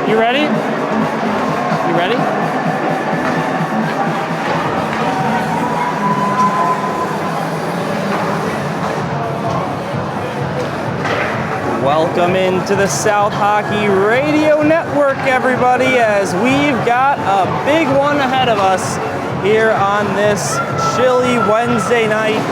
You ready? You ready? Welcome into the South Hockey Radio Network, everybody, as we've got a big one ahead of us here on this chilly Wednesday night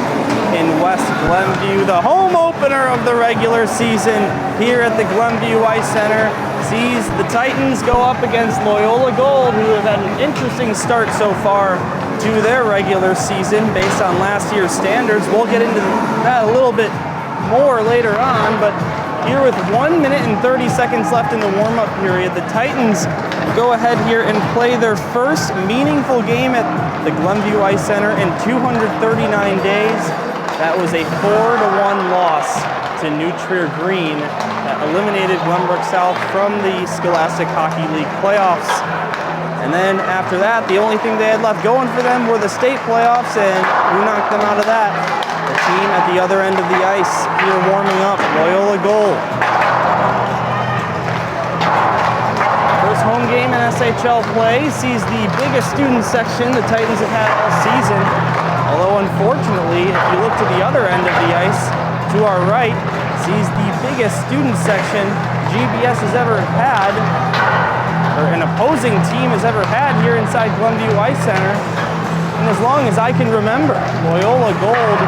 in West Glenview. The home opener of the regular season here at the Glenview Ice Center sees the Titans go up against Loyola Gold, who have had an interesting start so far to their regular season based on last year's standards. We'll get into that a little bit more later on, but here with 1 minute and 30 seconds left in the warm-up period, the Titans go ahead here and play their first meaningful game at the Glenview Ice Center in 239 days. That was a 4-1 loss to New Trier Green that eliminated Glenbrook South from the Scholastic Hockey League playoffs. And then after that, the only thing they had left going for them were the state playoffs, and we knocked them out of that. The team at the other end of the ice here warming up, Loyola Gold. First home game in SHL play sees the biggest student section the Titans have had all season. Although unfortunately, if you look to the other end of the ice, to our right, sees the biggest student section GBS has ever had, or an opposing team has ever had here inside Glenview Ice Center. And as long as I can remember, Loyola Gold,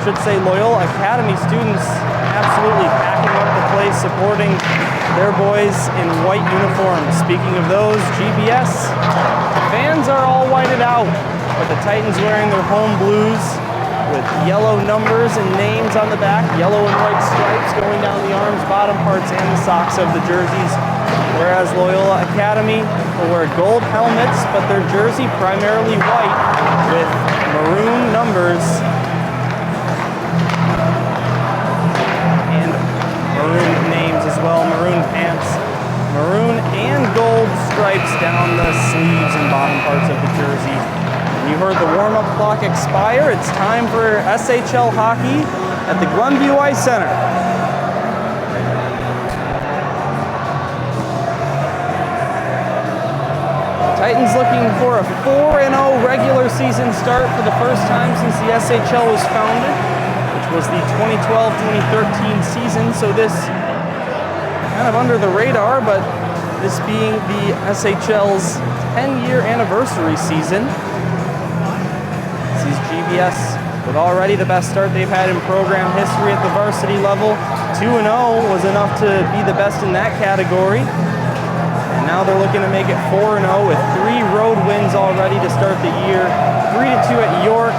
should say Loyola Academy students, absolutely packing up the place, supporting their boys in white uniforms. Speaking of those, GBS, the fans are all whited out, but the Titans wearing their home blues with yellow numbers and names on the back, yellow and white stripes going down the arms, bottom parts, and the socks of the jerseys. Whereas Loyola Academy will wear gold helmets, but their jersey primarily white with maroon numbers and maroon names as well, maroon pants, maroon and gold stripes down the sleeves and bottom parts of the jersey. You heard the warm-up clock expire. It's time for SHL hockey at the Glenview Ice Center. Titans looking for a 4-0 regular season start for the first time since the SHL was founded, which was the 2012-2013 season. So this kind of under the radar, but this being the SHL's 10-year anniversary season. GBS with already the best start they've had in program history at the varsity level. 2-0 was enough to be the best in that category. And now they're looking to make it 4-0 with 3 road wins already to start the year. 3-2 at York,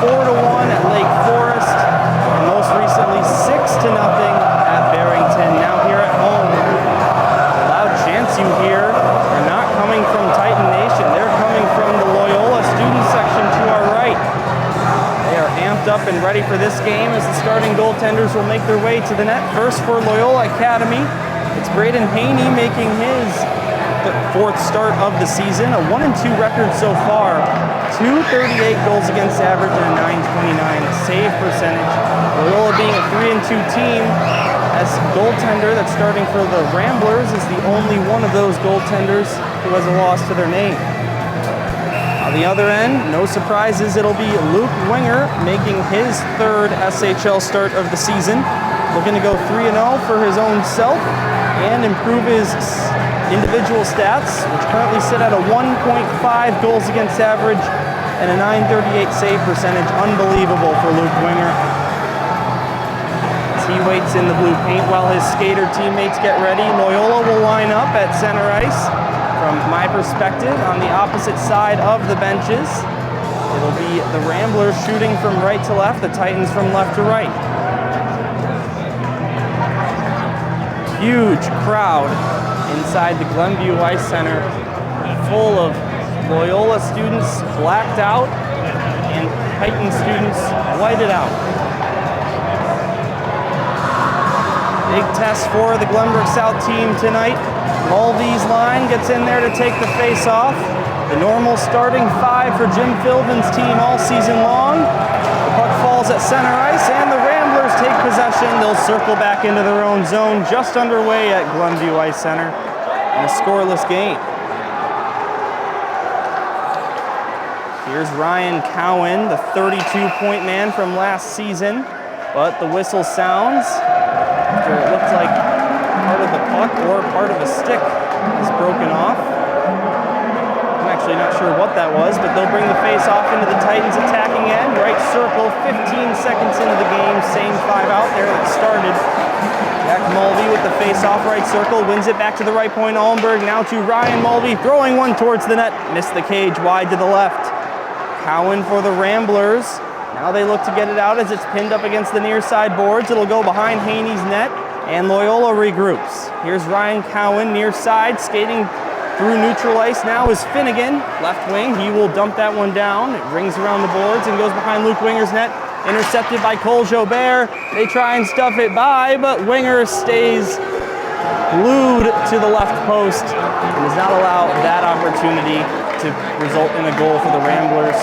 4-1 at Lake Forest, and most recently 6-0 at Barrington. Now here at home, a loud chants you hear are not coming from Titan Nation. They're coming from the Loyola student section to our right. Amped up and ready for this game as the starting goaltenders will make their way to the net. First for Loyola Academy, it's Braden Haney making his 4th start of the season. A 1-2 record so far, 238 goals against average and a .929 save percentage. Loyola being a 3-2 team, as goaltender that's starting for the Ramblers is the only one of those goaltenders who has a loss to their name. On the other end, no surprises, it'll be Luke Winger making his 3rd SHL start of the season. Looking to go 3-0 for his own self and improve his individual stats, which currently sit at a 1.5 goals against average and a .938 save percentage. Unbelievable for Luke Winger. As he waits in the blue paint while his skater teammates get ready, Loyola will line up at center ice. From my perspective, on the opposite side of the benches, it'll be the Ramblers shooting from right to left, the Titans from left to right. Huge crowd inside the Glenview Ice Center, full of Loyola students blacked out and Titan students whited out. Big test for the Glenbrook South team tonight. Mulvey's line gets in there to take the face-off. The normal starting 5 for Jim Philbin's team all season long. The puck falls at center ice, and the Ramblers take possession. They'll circle back into their own zone, just underway at Glenview Ice Center. in a scoreless game. Here's Ryan Cowan, the 32-point man from last season, but the whistle sounds after it looks like part of the puck or part of a stick is broken off. I'm actually not sure what that was, but they'll bring the face-off into the Titans' attacking end. Right circle, 15 seconds into the game, same 5 out there that started. Jack Mulvey with the face-off right circle, wins it back to the right point. Allenberg now to Ryan Mulvey, throwing one towards the net, missed the cage, wide to the left. Cowan for the Ramblers. Now they look to get it out as it's pinned up against the near side boards. It'll go behind Haney's net, and Loyola regroups. Here's Ryan Cowan near side, skating through neutral ice. Now is Finnegan, left wing. He will dump that one down. It rings around the boards and goes behind Luke Winger's net. Intercepted by Cole Jobert. They try and stuff it by, but Winger stays glued to the left post and does not allow that opportunity to result in a goal for the Ramblers.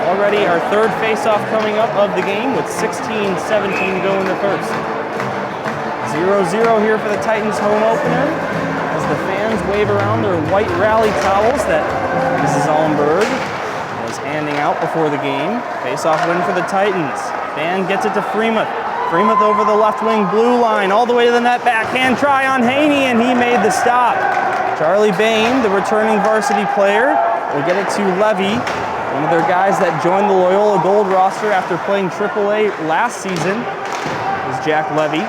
Already our third face-off coming up of the game with 16-17 to go in the first. 0-0 here for the Titans home opener as the fans wave around their white rally towels that Mrs. Allenberg was handing out before the game. Face-off win for the Titans. Fan gets it to Freemuth. Freemuth over the left wing blue line, all the way to the net, backhand try on Haney, and he made the stop. Charlie Bain, the returning varsity player, will get it to Levy, one of their guys that joined the Loyola Gold roster after playing AAA last season, is Jack Levy.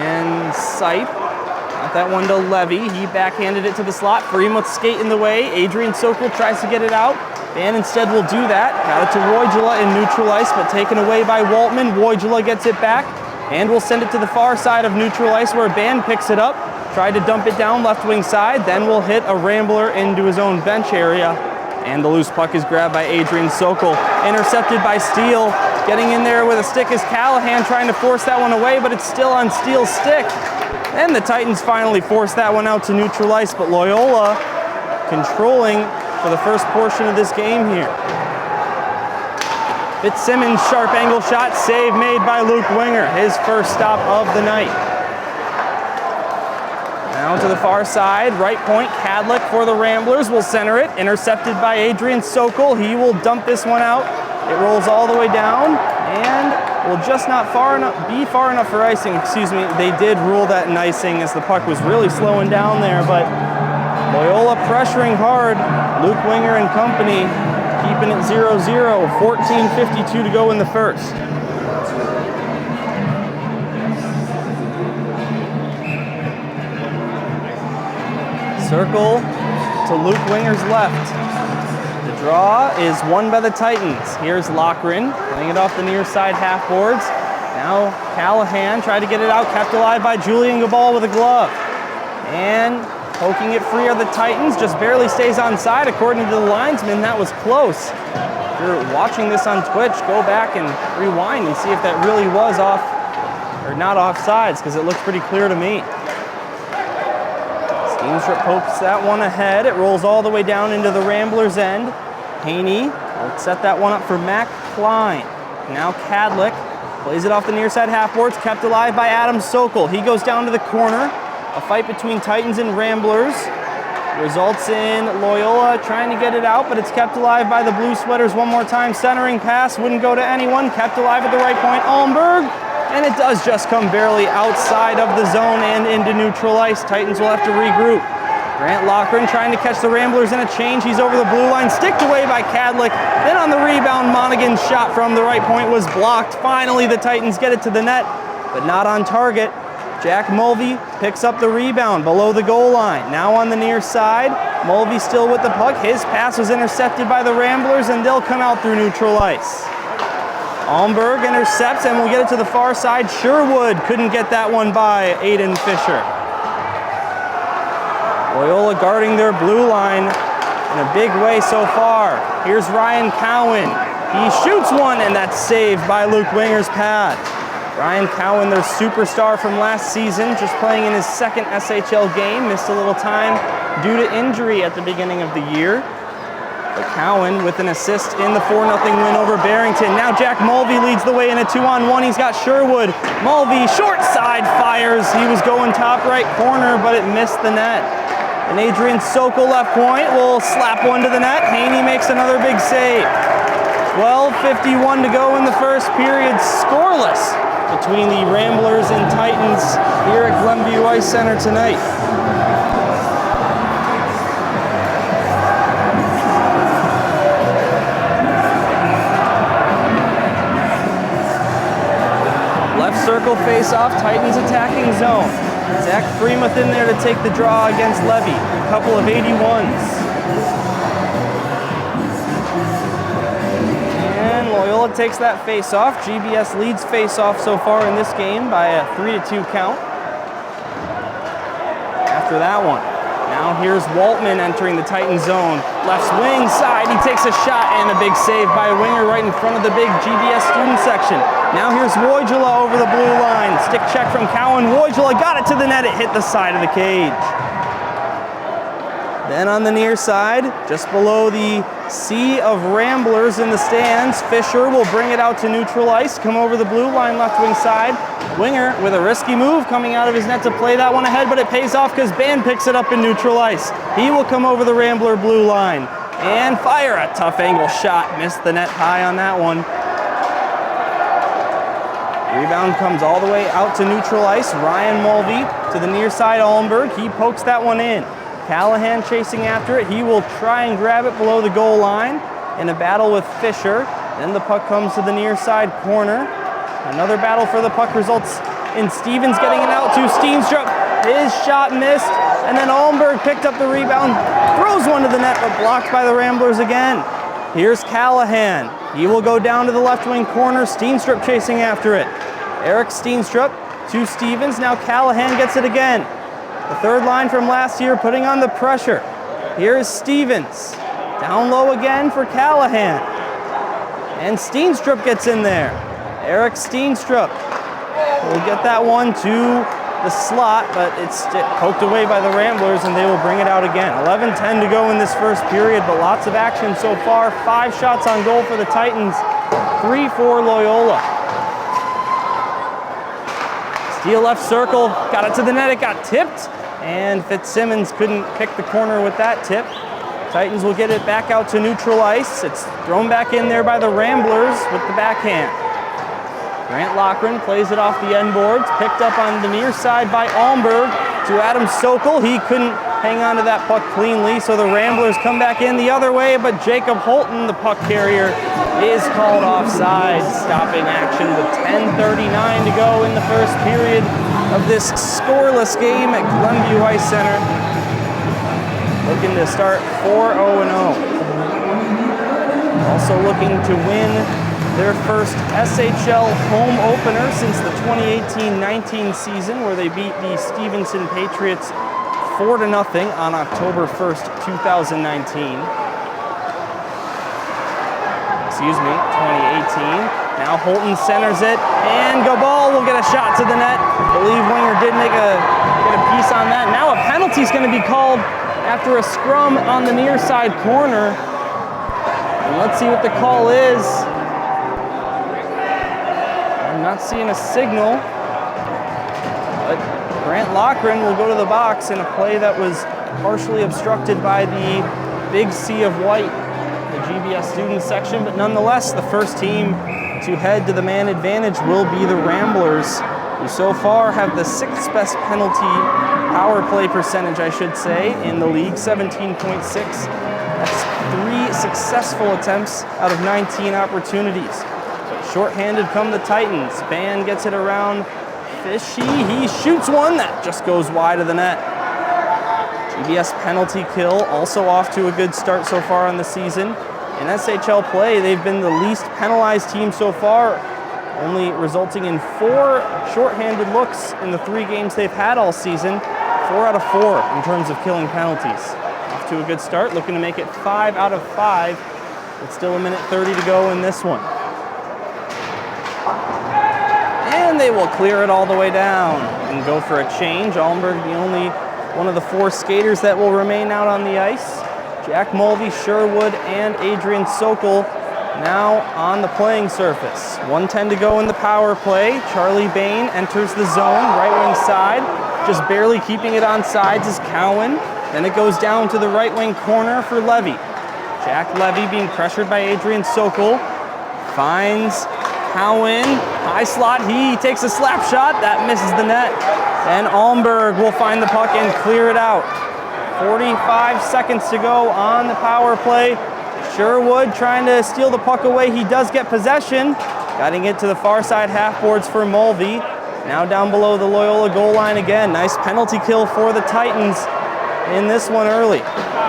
And Sipe got that one to Levy. He backhanded it to the slot. Freemuth skate in the way. Adrian Sokol tries to get it out. Van instead will do that. Got it to Woijula in neutral ice, but taken away by Waltman. Woijula gets it back and will send it to the far side of neutral ice where Ban picks it up. Tried to dump it down left wing side, then will hit a Rambler into his own bench area. And the loose puck is grabbed by Adrian Sokol. Intercepted by Steele. Getting in there with a stick is Callahan, trying to force that one away, but it's still on Steele's stick. And the Titans finally force that one out to neutral ice, but Loyola controlling for the first portion of this game here. Fitzsimmons, sharp angle shot, save made by Luke Winger, his first stop of the night. Now to the far side, right point, Cadlick for the Ramblers will center it, intercepted by Adrian Sokol. He will dump this one out. It rolls all the way down and will just not be far enough for icing. Excuse me, they did rule that in icing as the puck was really slowing down there, but Loyola pressuring hard. Luke Winger and company keeping it 0-0, 14:52 to go in the first. Circle to Luke Winger's left. The draw is won by the Titans. Here's Lochran playing it off the near side half boards. Now Callahan tried to get it out, kept alive by Julian Gabal with a glove. And poking it free are the Titans, just barely stays onside according to the linesman. That was close. If you're watching this on Twitch, go back and rewind and see if that really was off or not offsides, because it looks pretty clear to me. Steamstrip pokes that one ahead. It rolls all the way down into the Ramblers' end. Haney will set that one up for Mac Klein. Now Cadlick plays it off the near side half boards, kept alive by Adam Sokol. He goes down to the corner. A fight between Titans and Ramblers results in Loyola trying to get it out, but it's kept alive by the Blue Sweaters one more time. Centering pass wouldn't go to anyone. Kept alive at the right point, Allenberg. And it does just come barely outside of the zone and into neutral ice. Titans will have to regroup. Grant Lochran trying to catch the Ramblers in a change. He's over the blue line, sticked away by Cadlick. Then on the rebound, Monaghan's shot from the right point was blocked. Finally, the Titans get it to the net, but not on target. Jack Mulvey picks up the rebound below the goal line. Now on the near side, Mulvey still with the puck. His pass was intercepted by the Ramblers, and they'll come out through neutral ice. Allenberg intercepts and will get it to the far side. Sherwood couldn't get that one by Aiden Fisher. Loyola guarding their blue line in a big way so far. Here's Ryan Cowan. He shoots one, and that's saved by Luke Winger's pad. Ryan Cowan, their superstar from last season, just playing in his second SHL game, missed a little time due to injury at the beginning of the year. But Cowan with an assist in the 4-0 win over Barrington. Now Jack Mulvey leads the way in a 2-on-1. He's got Sherwood. Mulvey, short side, fires. He was going top right corner, but it missed the net. And Adrian Sokol left point will slap one to the net. Haney makes another big save. 12:51 to go in the first period, scoreless between the Ramblers and Titans here at Glenview Ice Center tonight. Left circle face-off, Titans attacking zone. Zach Freemuth in there to take the draw against Levy. A couple of 81s. And Loyola takes that face-off. GBS leads face-off so far in this game by a 3-2 count. After that one. Now here's Waltman entering the Titan zone. Left wing side, he takes a shot and a big save by a winger right in front of the big GBS student section. Now here's Wojula over the blue line. Stick check from Cowan. Wojula got it to the net. It hit the side of the cage. Then on the near side, just below the sea of Ramblers in the stands, Fisher will bring it out to neutral ice, come over the blue line left wing side. Winger with a risky move coming out of his net to play that one ahead, but it pays off because Band picks it up in neutral ice. He will come over the Rambler blue line and fire a tough angle shot. Missed the net high on that one. Rebound comes all the way out to neutral ice. Ryan Mulvey to the near side, Allenberg. He pokes that one in. Callahan chasing after it. He will try and grab it below the goal line in a battle with Fisher. Then the puck comes to the near side corner. Another battle for the puck results in Stevens getting it out to Steenstrup. His shot missed, and then Allenberg picked up the rebound, throws one to the net, but blocked by the Ramblers again. Here's Callahan. He will go down to the left wing corner. Steenstrup chasing after it. Eric Steenstrup to Stevens. Now Callahan gets it again. The third line from last year putting on the pressure. Here's Stevens. Down low again for Callahan. And Steenstrup gets in there. Eric Steenstrup will get that one to the slot, but it's poked away by the Ramblers, and they will bring it out again. 11:10 to go in this first period, but lots of action so far. 5 shots on goal for the Titans, 3 for Loyola. Steele left circle, got it to the net, it got tipped, and Fitzsimmons couldn't pick the corner with that tip. Titans will get it back out to neutral ice. It's thrown back in there by the Ramblers with the backhand. Grant Loughran plays it off the end boards, picked up on the near side by Allenberg to Adam Sokol. He couldn't hang on to that puck cleanly, so the Ramblers come back in the other way, but Jacob Holton, the puck carrier, is called offside, stopping action with 10:39 to go in the first period of this scoreless game at Glenview Ice Center. Looking to start 4-0-0. Also looking to win their first SHL home opener since the 2018-19 season, where they beat the Stevenson Patriots 4-0 on October 1st, 2019. Excuse me, 2018. Now Holton centers it, and Gabal will get a shot to the net. I believe Winger did get a piece on that. Now a penalty is going to be called after a scrum on the near side corner. And let's see what the call is. I'm not seeing a signal, but Grant Loughran will go to the box in a play that was partially obstructed by the big sea of white, the GBS student section, but nonetheless, the first team to head to the man advantage will be the Ramblers, who so far have the 6th best penalty power play percentage, I should say, in the league, 17.6. That's 3 successful attempts out of 19 opportunities. Short-handed come the Titans. Band gets it around Fishy. He shoots one that just goes wide of the net. GBS penalty kill also off to a good start so far on the season. In SHL play, they've been the least penalized team so far, only resulting in 4 short-handed looks in the 3 games they've had all season. 4 out of 4 in terms of killing penalties. Off to a good start, looking to make it 5 out of 5, with still 1:30 to go in this one. And they will clear it all the way down and go for a change. Allenberg, the only one of the 4 skaters that will remain out on the ice. Jack Mulvey, Sherwood, and Adrian Sokol now on the playing surface. 1:10 to go in the power play. Charlie Bain enters the zone, right wing side. Just barely keeping it on sides is Cowan. Then it goes down to the right wing corner for Levy. Jack Levy being pressured by Adrian Sokol. Finds Cowan, high slot, he takes a slap shot, that misses the net. And Almberg will find the puck and clear it out. 45 seconds to go on the power play. Sherwood trying to steal the puck away, he does get possession. Guiding it to the far side half boards for Mulvey. Now down below the Loyola goal line again. Nice penalty kill for the Titans in this one early.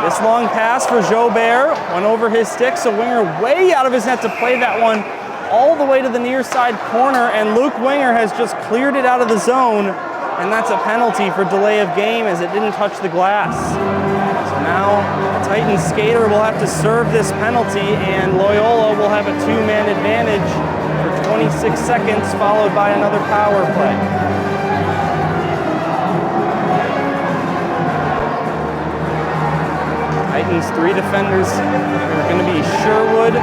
This long pass for Jobert went over his sticks, a winger way out of his net to play that one all the way to the near side corner, and Luke Winger has just cleared it out of the zone, and that's a penalty for delay of game as it didn't touch the glass. So now the Titans skater will have to serve this penalty, and Loyola will have a two-man advantage for 26 seconds, followed by another power play. Titans three defenders are going to be Sherwood,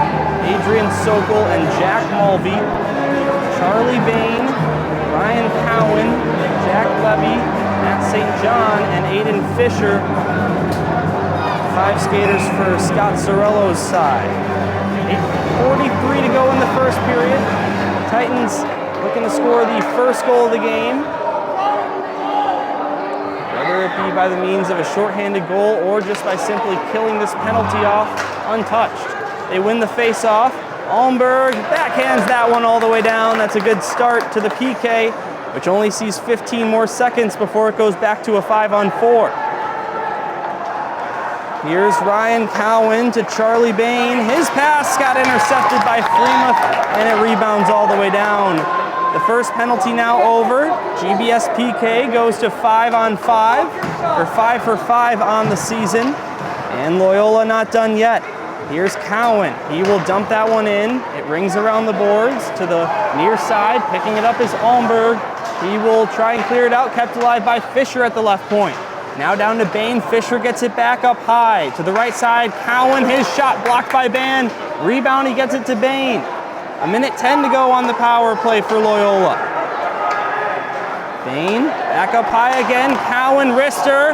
Adrian Sokol, and Jack Mulvey. Charlie Bain, Ryan Cowan, Jack Levy, Matt St. John, and Aiden Fisher. 5 skaters for Scott Sorello's side. 8:43 to go in the first period. Titans looking to score the first goal of the game. Whether it be by the means of a shorthanded goal or just by simply killing this penalty off untouched. They win the face-off. Almberg backhands that one all the way down. That's a good start to the PK, which only sees 15 more seconds before it goes back to a 5-on-4. Here's Ryan Cowan to Charlie Bain. His pass got intercepted by Freemuth, and it rebounds all the way down. The first penalty now over. GBS PK goes to 5-on-5, or 5 for 5 on the season. And Loyola not done yet. Here's Cowan. He will dump that one in. It rings around the boards to the near side. Picking it up is Almberg. He will try and clear it out, kept alive by Fisher at the left point. Now down to Bain. Fisher gets it back up high. To the right side, Cowan, his shot blocked by Ban. Rebound, he gets it to Bain. 1:10 to go on the power play for Loyola. Bain, back up high again. Cowan, wrister.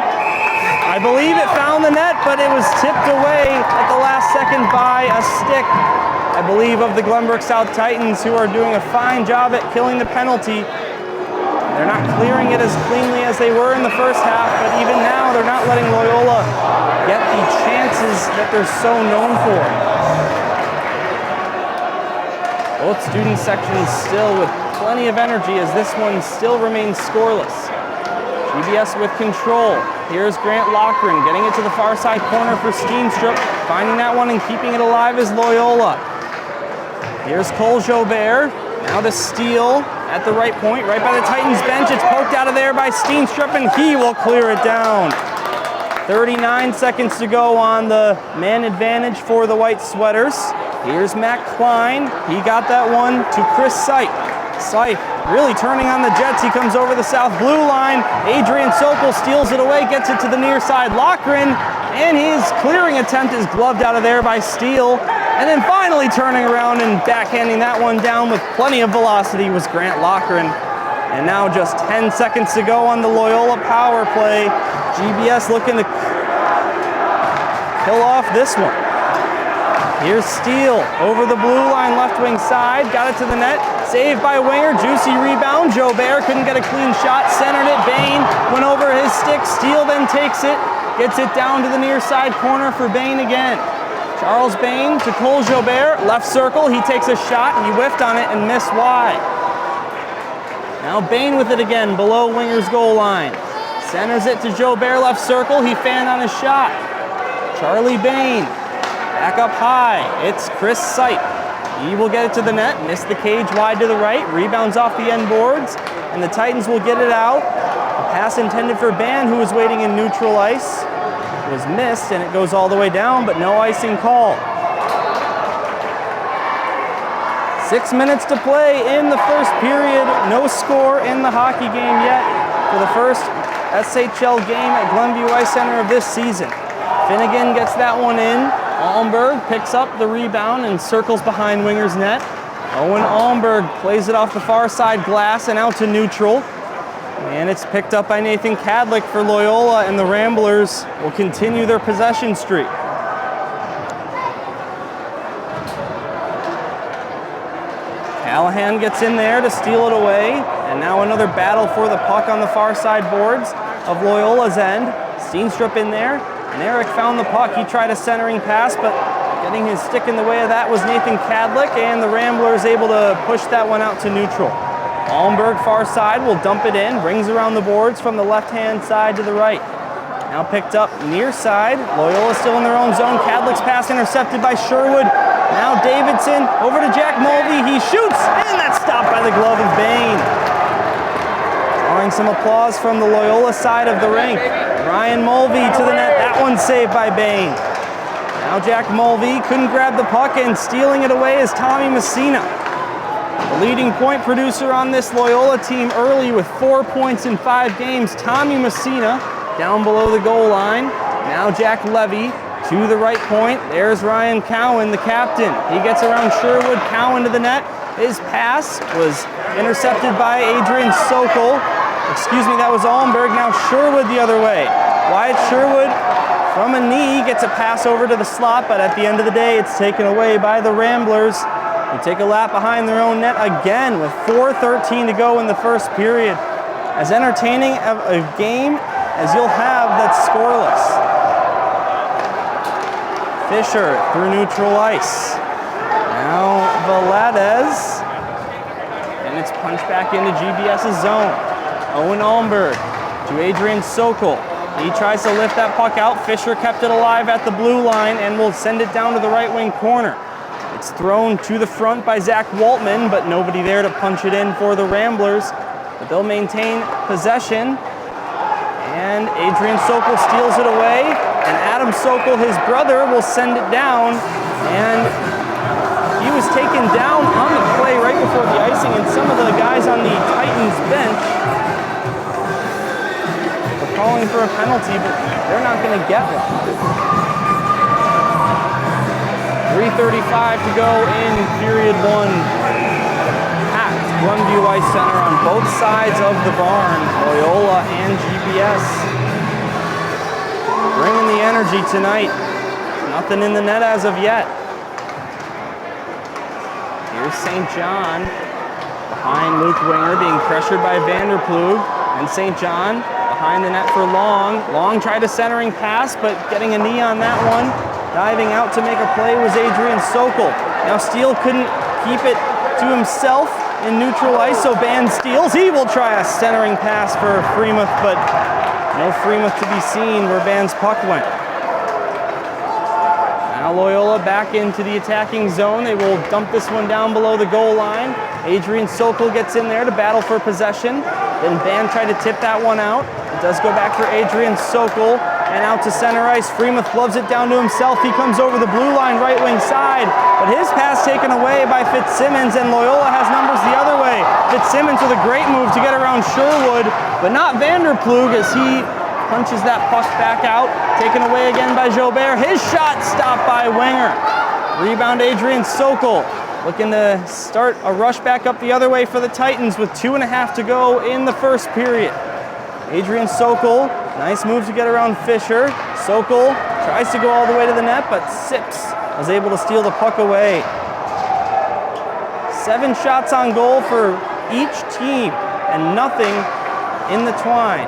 I believe it found the net, but it was tipped away at the last second by a stick, I believe, of the Glenbrook South Titans, who are doing a fine job at killing the penalty. They're not clearing it as cleanly as they were in the first half, but even now they're not letting Loyola get the chances that they're so known for. Both student sections still with plenty of energy as this one still remains scoreless. GBS with control. Here's Grant Loughran getting it to the far side corner for Steenstrup. Finding that one and keeping it alive is Loyola. Here's Cole Jobert. Now to steal at the right point, right by the Titans bench. It's poked out of there by Steenstrup, and he will clear it down. 39 seconds to go on the man advantage for the White Sweaters. Here's Matt Klein. He got that one to Chris Seip. Seip really turning on the Jets. He comes over the south blue line. Adrian Sokol steals it away, gets it to the near side. Loughran, and his clearing attempt is gloved out of there by Steele. And then finally turning around and backhanding that one down with plenty of velocity was Grant Loughran. And now just 10 seconds to go on the Loyola power play. GBS looking to kill off this one. Here's Steele over the blue line, left wing side, got it to the net, saved by Winger, juicy rebound. Jobert couldn't get a clean shot, centered it, Bain went over his stick, Steele then takes it, gets it down to the near side corner for Bain again. Charles Bain to Cole Jobert, left circle, he takes a shot, he whiffed on it and missed wide. Now Bain with it again, below Winger's goal line. Centers it to Jobert, left circle, he fanned on his shot. Charlie Bain. Back up high, it's Chris Seip. He will get it to the net, missed the cage wide to the right, rebounds off the end boards, and the Titans will get it out. The pass intended for Ban, who was waiting in neutral ice, was missed, and it goes all the way down, but no icing call. 6 minutes to play in the first period. No score in the hockey game yet for the first SHL game at Glenview Ice Center of this season. Finnegan gets that one in. Almberg picks up the rebound and circles behind winger's net. Owen Almberg plays it off the far side glass and out to neutral. And it's picked up by Nathan Kadlik for Loyola, and the Ramblers will continue their possession streak. Callahan gets in there to steal it away, and now another battle for the puck on the far side boards of Loyola's end. Steenstrup in there, and Eric found the puck. He tried a centering pass, but getting his stick in the way of that was Nathan Kadlik, and the Ramblers able to push that one out to neutral. Almberg far side will dump it in, rings around the boards from the left-hand side to the right. Now picked up near side. Loyola still in their own zone. Kadlik's pass intercepted by Sherwood. Now Davidson over to Jack Mulvey. He shoots, and that's stopped by the glove of Bain. Drawing some applause from the Loyola side of the rink. Ryan Mulvey to the net. That one's saved by Bain. Now Jack Mulvey couldn't grab the puck, and stealing it away is Tommy Messina. The leading point producer on this Loyola team early with 4 points in 5 games, Tommy Messina, down below the goal line. Now Jack Levy to the right point. There's Ryan Cowan, the captain. He gets around Sherwood. Cowan to the net. His pass was intercepted by Adrian Sokol. Excuse me, that was Almberg. Now Sherwood the other way. Wyatt Sherwood from a knee gets a pass over to the slot, but at the end of the day, it's taken away by the Ramblers. They take a lap behind their own net again with 4:13 to go in the first period. As entertaining of a game as you'll have that's scoreless. Fisher through neutral ice. Now Valadez, and it's punched back into GBS's zone. Owen Almberg to Adrian Sokol. He tries to lift that puck out. Fisher kept it alive at the blue line and will send it down to the right wing corner. It's thrown to the front by Zach Waltman, but nobody there to punch it in for the Ramblers. But they'll maintain possession. And Adrian Sokol steals it away, and Adam Sokol, his brother, will send it down. And he was taken down on the play right before the icing, and some of the guys on the Titans bench were calling for a penalty, but they're not going to get one. 3:35 to go in period one. Packed Glenview Ice Center on both sides of the barn, Loyola and GBS. Bringing the energy tonight. Nothing in the net as of yet. Here's St. John behind Luke Winger, being pressured by Vanderplug. And St. John behind the net for Long. Long tried a centering pass, but getting a knee on that one. Diving out to make a play was Adrian Sokol. Now Steele couldn't keep it to himself in neutral ice, so Ban steals. He will try a centering pass for Freemuth, but no Freemuth to be seen where Ban's puck went. Now Loyola back into the attacking zone. They will dump this one down below the goal line. Adrian Sokol gets in there to battle for possession. Then Ban tried to tip that one out. It does go back for Adrian Sokol. And out to center ice. Freemuth gloves it down to himself. He comes over the blue line, right wing side. But his pass taken away by Fitzsimmons, and Loyola has numbers the other way. Fitzsimmons with a great move to get around Sherwood, but not Vanderplug as he punches that puck back out. Taken away again by Jobert. His shot stopped by Winger. Rebound Adrian Sokol. Looking to start a rush back up the other way for the Titans with 2.5 to go in the first period. Adrian Sokol, nice move to get around Fisher. Sokol tries to go all the way to the net, but Sips was able to steal the puck away. 7 shots on goal for each team, and nothing in the twine.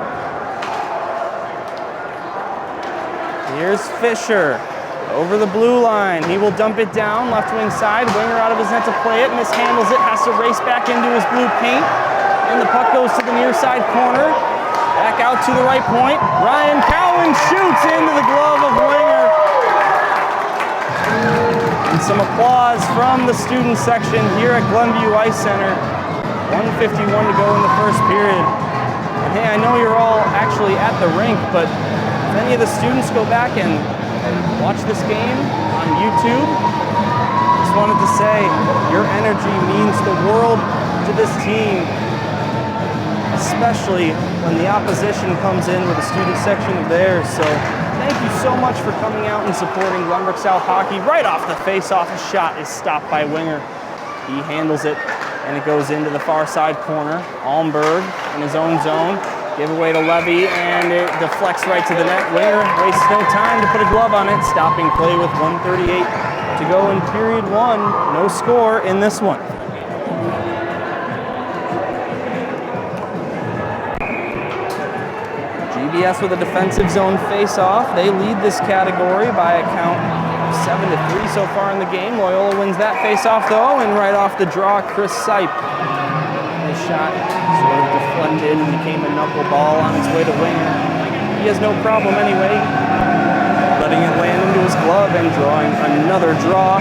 Here's Fisher over the blue line. He will dump it down, left wing side. Winger out of his net to play it, mishandles it, has to race back into his blue paint, and the puck goes to the near side corner. Back out to the right point. Ryan Cowan shoots into the glove of Winger. And some applause from the student section here at Glenview Ice Center. 1:51 to go in the first period. And hey, I know you're all actually at the rink, but if any of the students go back and watch this game on YouTube, just wanted to say your energy means the world to this team. especially when the opposition comes in with a student section of theirs. So thank you so much for coming out and supporting Glenbrook South hockey. Right off the face-off, a shot is stopped by Winger. He handles it, and it goes into the far side corner. Almberg in his own zone. Give away to Levy, and it deflects right to the net. Winger wastes no time to put a glove on it, stopping play with 1:38 to go in period one. No score in this one. GBS with a defensive zone face-off. They lead this category by a count of 7-3 so far in the game. Loyola wins that face-off though, and right off the draw, Chris Sipe. His shot sort of deflected and became a knuckleball on its way to Winger. He has no problem anyway, letting it land into his glove and drawing another draw.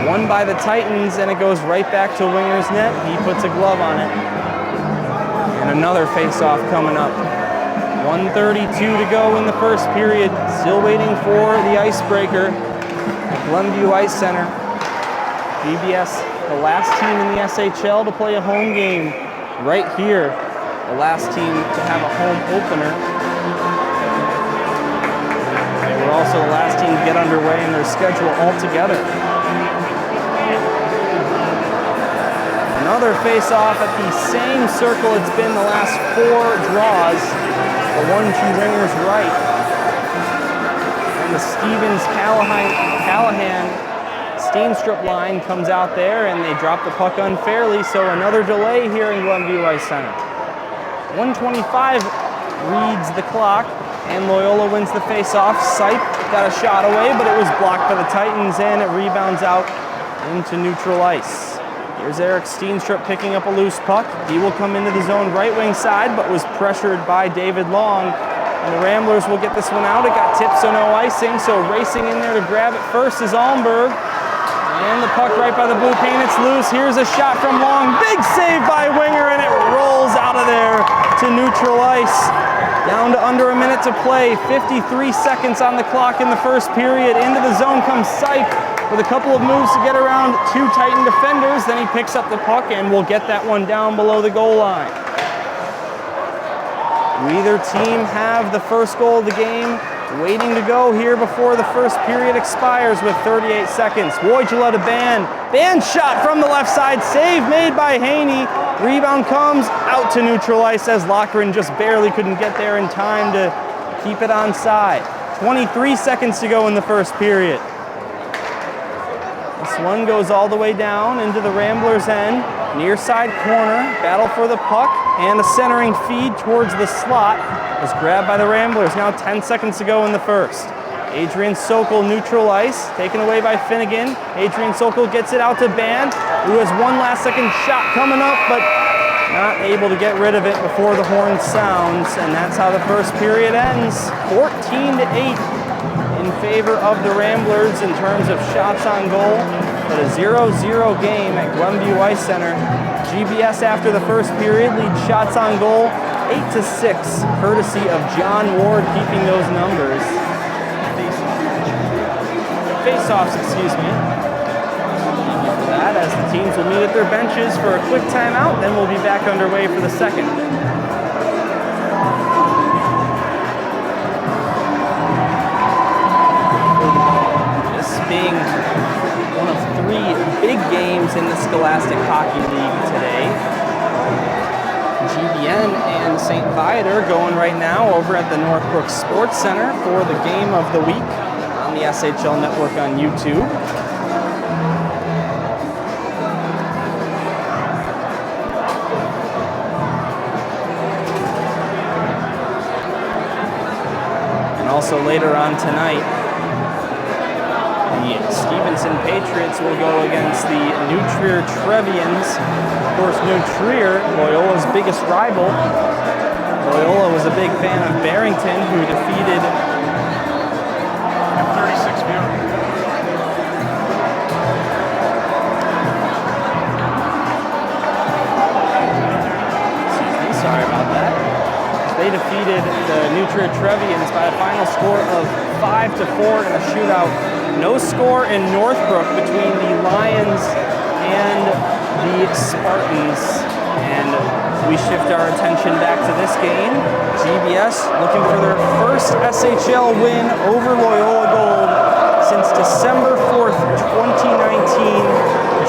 Won by the Titans, and it goes right back to Winger's net. He puts a glove on it. And another face-off coming up. 1:32 to go in the first period. Still waiting for the icebreaker at Glenview Ice Center. GBS, the last team in the SHL to play a home game right here. The last team to have a home opener. They were also the last team to get underway in their schedule altogether. Another face-off at the same circle it's been the last 4 draws. The 1-2 Winger's right. And the Stevens-Callahan Steenstrup line comes out there, and they drop the puck unfairly, so another delay here in Glenview Ice Center. 1:25 reads the clock, and Loyola wins the face-off. Sipe got a shot away, but it was blocked by the Titans, and it rebounds out into neutral ice. Here's Eric Steenstrup picking up a loose puck. He will come into the zone right wing side, but was pressured by David Long. And the Ramblers will get this one out. It got tipped, so no icing. So racing in there to grab it first is Almberg. And the puck right by the blue paint, it's loose. Here's a shot from Long. Big save by Winger, and it rolls out of there to neutral ice. Down to under a minute to play. 53 seconds on the clock in the first period. Into the zone comes Sipe with a couple of moves to get around 2 Titan defenders. Then he picks up the puck and will get that one down below the goal line. Neither team have the first goal of the game waiting to go here before the first period expires with 38 seconds. Wojcila to Ban. Ban shot from the left side. Save made by Haney. Rebound comes out to neutral ice as Lochran just barely couldn't get there in time to keep it onside. 23 seconds to go in the first period. This one goes all the way down into the Ramblers' end. Near side corner, battle for the puck, and a centering feed towards the slot was grabbed by the Ramblers. Now 10 seconds to go in the first. Adrian Sokol neutral ice, taken away by Finnegan. Adrian Sokol gets it out to Band, who has one last second shot coming up, but not able to get rid of it before the horn sounds, and that's how the first period ends. 14-8 in favor of the Ramblers in terms of shots on goal, but a 0-0 game at Glenview Ice Center. GBS after the first period leads shots on goal 8-6, courtesy of John Ward keeping those numbers. Face-offs, excuse me. For that, as the teams will meet at their benches for a quick timeout, then we'll be back underway for the second. This being one of 3 big games in the Scholastic Hockey League today. GBN and St. Viator going right now over at the Northbrook Sports Center for the game of the week on the SHL Network on YouTube. And also later on tonight, the Stevenson Patriots will go against the New Trier Trevians. Of course, New Trier, Loyola's biggest rival. Loyola was a big fan of Barrington, who defeated 36 viewers. Excuse me, sorry about that. They defeated the New Trier Trevians by a final score of 5-4 in a shootout. No score in Northbrook between the Lions and the Spartans, and We shift our attention back to this game. GBS looking for their first SHL win over Loyola Gold since December 4th, 2019.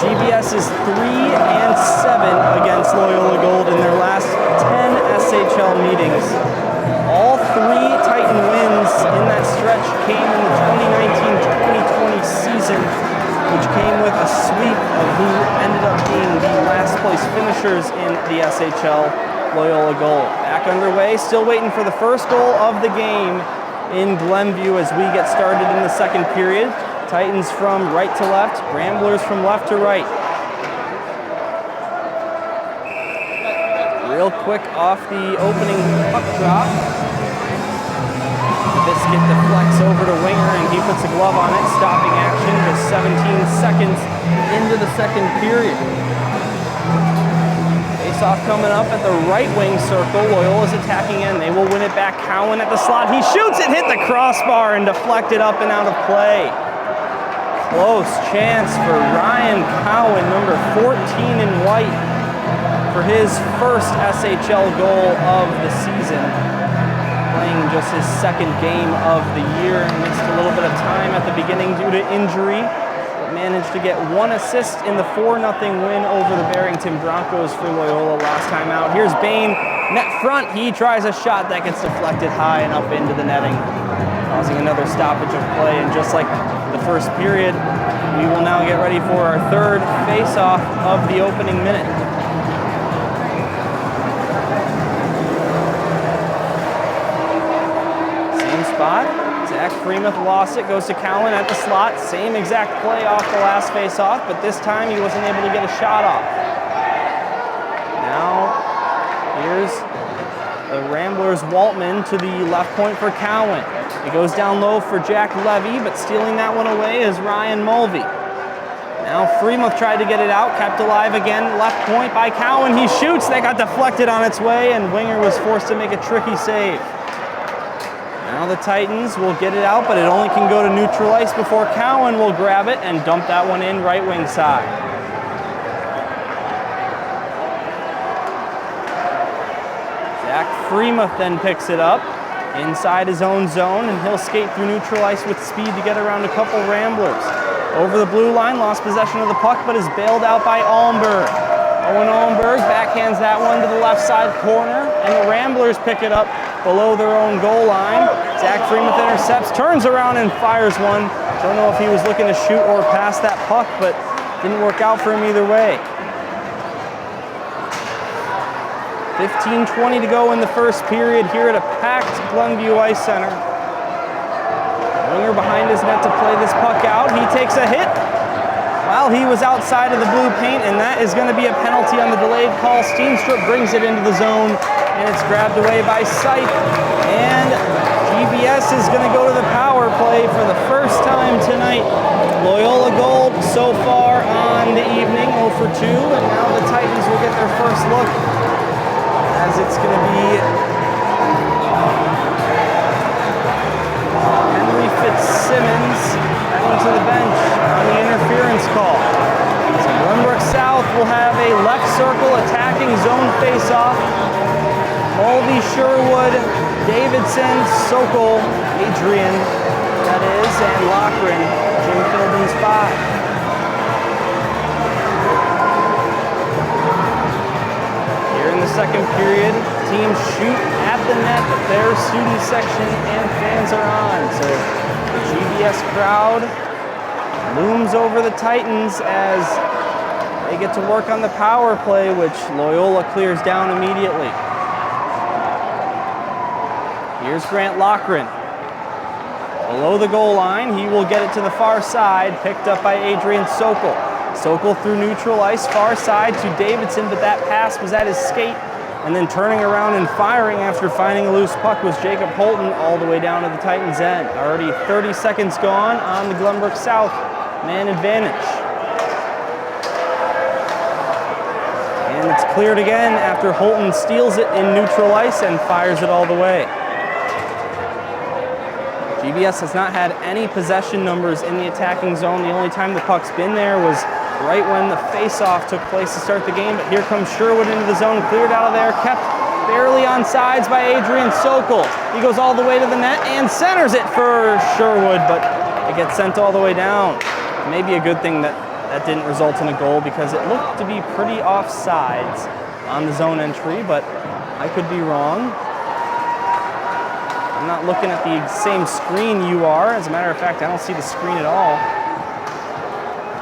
GBS is 3-7 against Loyola Gold in their last 10 SHL meetings. All 3 Titan wins in that stretch came in the 2019-2020 season, which came with a sweep of who ended up being the last place finishers in the SHL, Loyola Gold. Back underway, still waiting for the first goal of the game in Glenview as we get started in the second period. Titans from right to left, Ramblers from left to right. Real quick off the opening puck drop. Biscuit deflects over to Winger and he puts a glove on it, stopping action just 17 seconds into the second period. Face-off coming up at the right wing circle. Loyola's attacking in. They will win it back. Cowan at the slot. He shoots it, hit the crossbar and deflected up and out of play. Close chance for Ryan Cowan, number 14 in white, for his first SHL goal of the season. Playing just his second game of the year and missed a little bit of time at the beginning due to injury, but managed to get 1 assist in the 4-0 win over the Barrington Broncos for Loyola last time out. Here's Bain, net front. He tries a shot that gets deflected high and up into the netting, causing another stoppage of play. And just like the first period, we will now get ready for our third face-off of the opening minute. Spot. Zach Freemuth lost it, goes to Cowan at the slot. Same exact play off the last face-off, but this time he wasn't able to get a shot off. Now, here's the Ramblers Waltman to the left point for Cowan. It goes down low for Jack Levy, but stealing that one away is Ryan Mulvey. Now Freemuth tried to get it out, kept alive again, left point by Cowan. He shoots, that got deflected on its way, and Winger was forced to make a tricky save. Now the Titans will get it out, but it only can go to neutral ice before Cowan will grab it and dump that one in right wing side. Zach Freemuth then picks it up inside his own zone, and he'll skate through neutral ice with speed to get around a couple Ramblers. Over the blue line, lost possession of the puck, but is bailed out by Allenberg. Owen Allenberg backhands that one to the left side corner, and the Ramblers pick it up below their own goal line. Zach Freemuth intercepts, turns around and fires one. Don't know if he was looking to shoot or pass that puck, but didn't work out for him either way. 15:20 to go in the first period here at a packed Glenview Ice Center. Winger behind his net to play this puck out. He takes a hit while he was outside of the blue paint, and that is going to be a penalty on the delayed call. Steenstrup brings it into the zone, and it's grabbed away by Sipe. And GBS is going to go to the power play for the first time tonight. Loyola Gold so far on the evening, 0 for 2, and now the Titans will get their first look, as it's going to be Henry Fitzsimmons heading to the bench on the interference call. So Glenbrook South will have a left circle attacking zone face-off. Mulvey, Sherwood, Davidson, Sokol, Adrian, that is, and Loughran, Jim Philbin's 5. Here in the second period, teams shoot at the net, but their student section and fans are on. So the GBS crowd looms over the Titans as they get to work on the power play, which Loyola clears down immediately. Here's Grant Loughran. Below the goal line, he will get it to the far side, picked up by Adrian Sokol. Sokol through neutral ice, far side to Davidson, but that pass was at his skate. And then turning around and firing after finding a loose puck was Jacob Holton all the way down to the Titans' end. Already 30 seconds gone on the Glenbrook South man advantage. And it's cleared again after Holton steals it in neutral ice and fires it all the way. GBS has not had any possession numbers in the attacking zone. The only time the puck's been there was right when the face-off took place to start the game. But here comes Sherwood into the zone, cleared out of there, kept barely on sides by Adrian Sokol. He goes all the way to the net and centers it for Sherwood, but it gets sent all the way down. Maybe a good thing that that didn't result in a goal because it looked to be pretty offsides on the zone entry, but I could be wrong. I'm not looking at the same screen you are. As a matter of fact, I don't see the screen at all.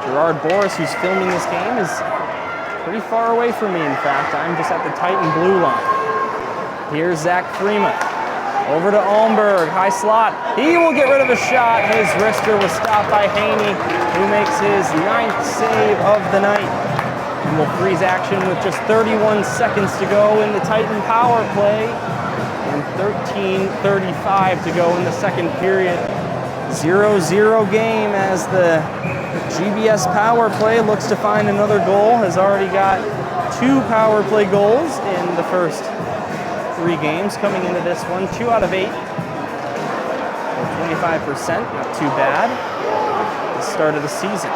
Gerard Boris, who's filming this game, is pretty far away from me. In fact, I'm just at the Titan blue line. Here's Zach Freeman. Over to Almberg, high slot. He will get rid of a shot. His wrister was stopped by Haney, who makes his 9th save of the night. And will freeze action with just 31 seconds to go in the Titan power play. And 13:35 to go in the second period. 0-0 game as the GBS power play looks to find another goal. Has already got 2 power play goals in the first 3 games coming into this one. 2 out of 8. 25%, not too bad. The start of the season.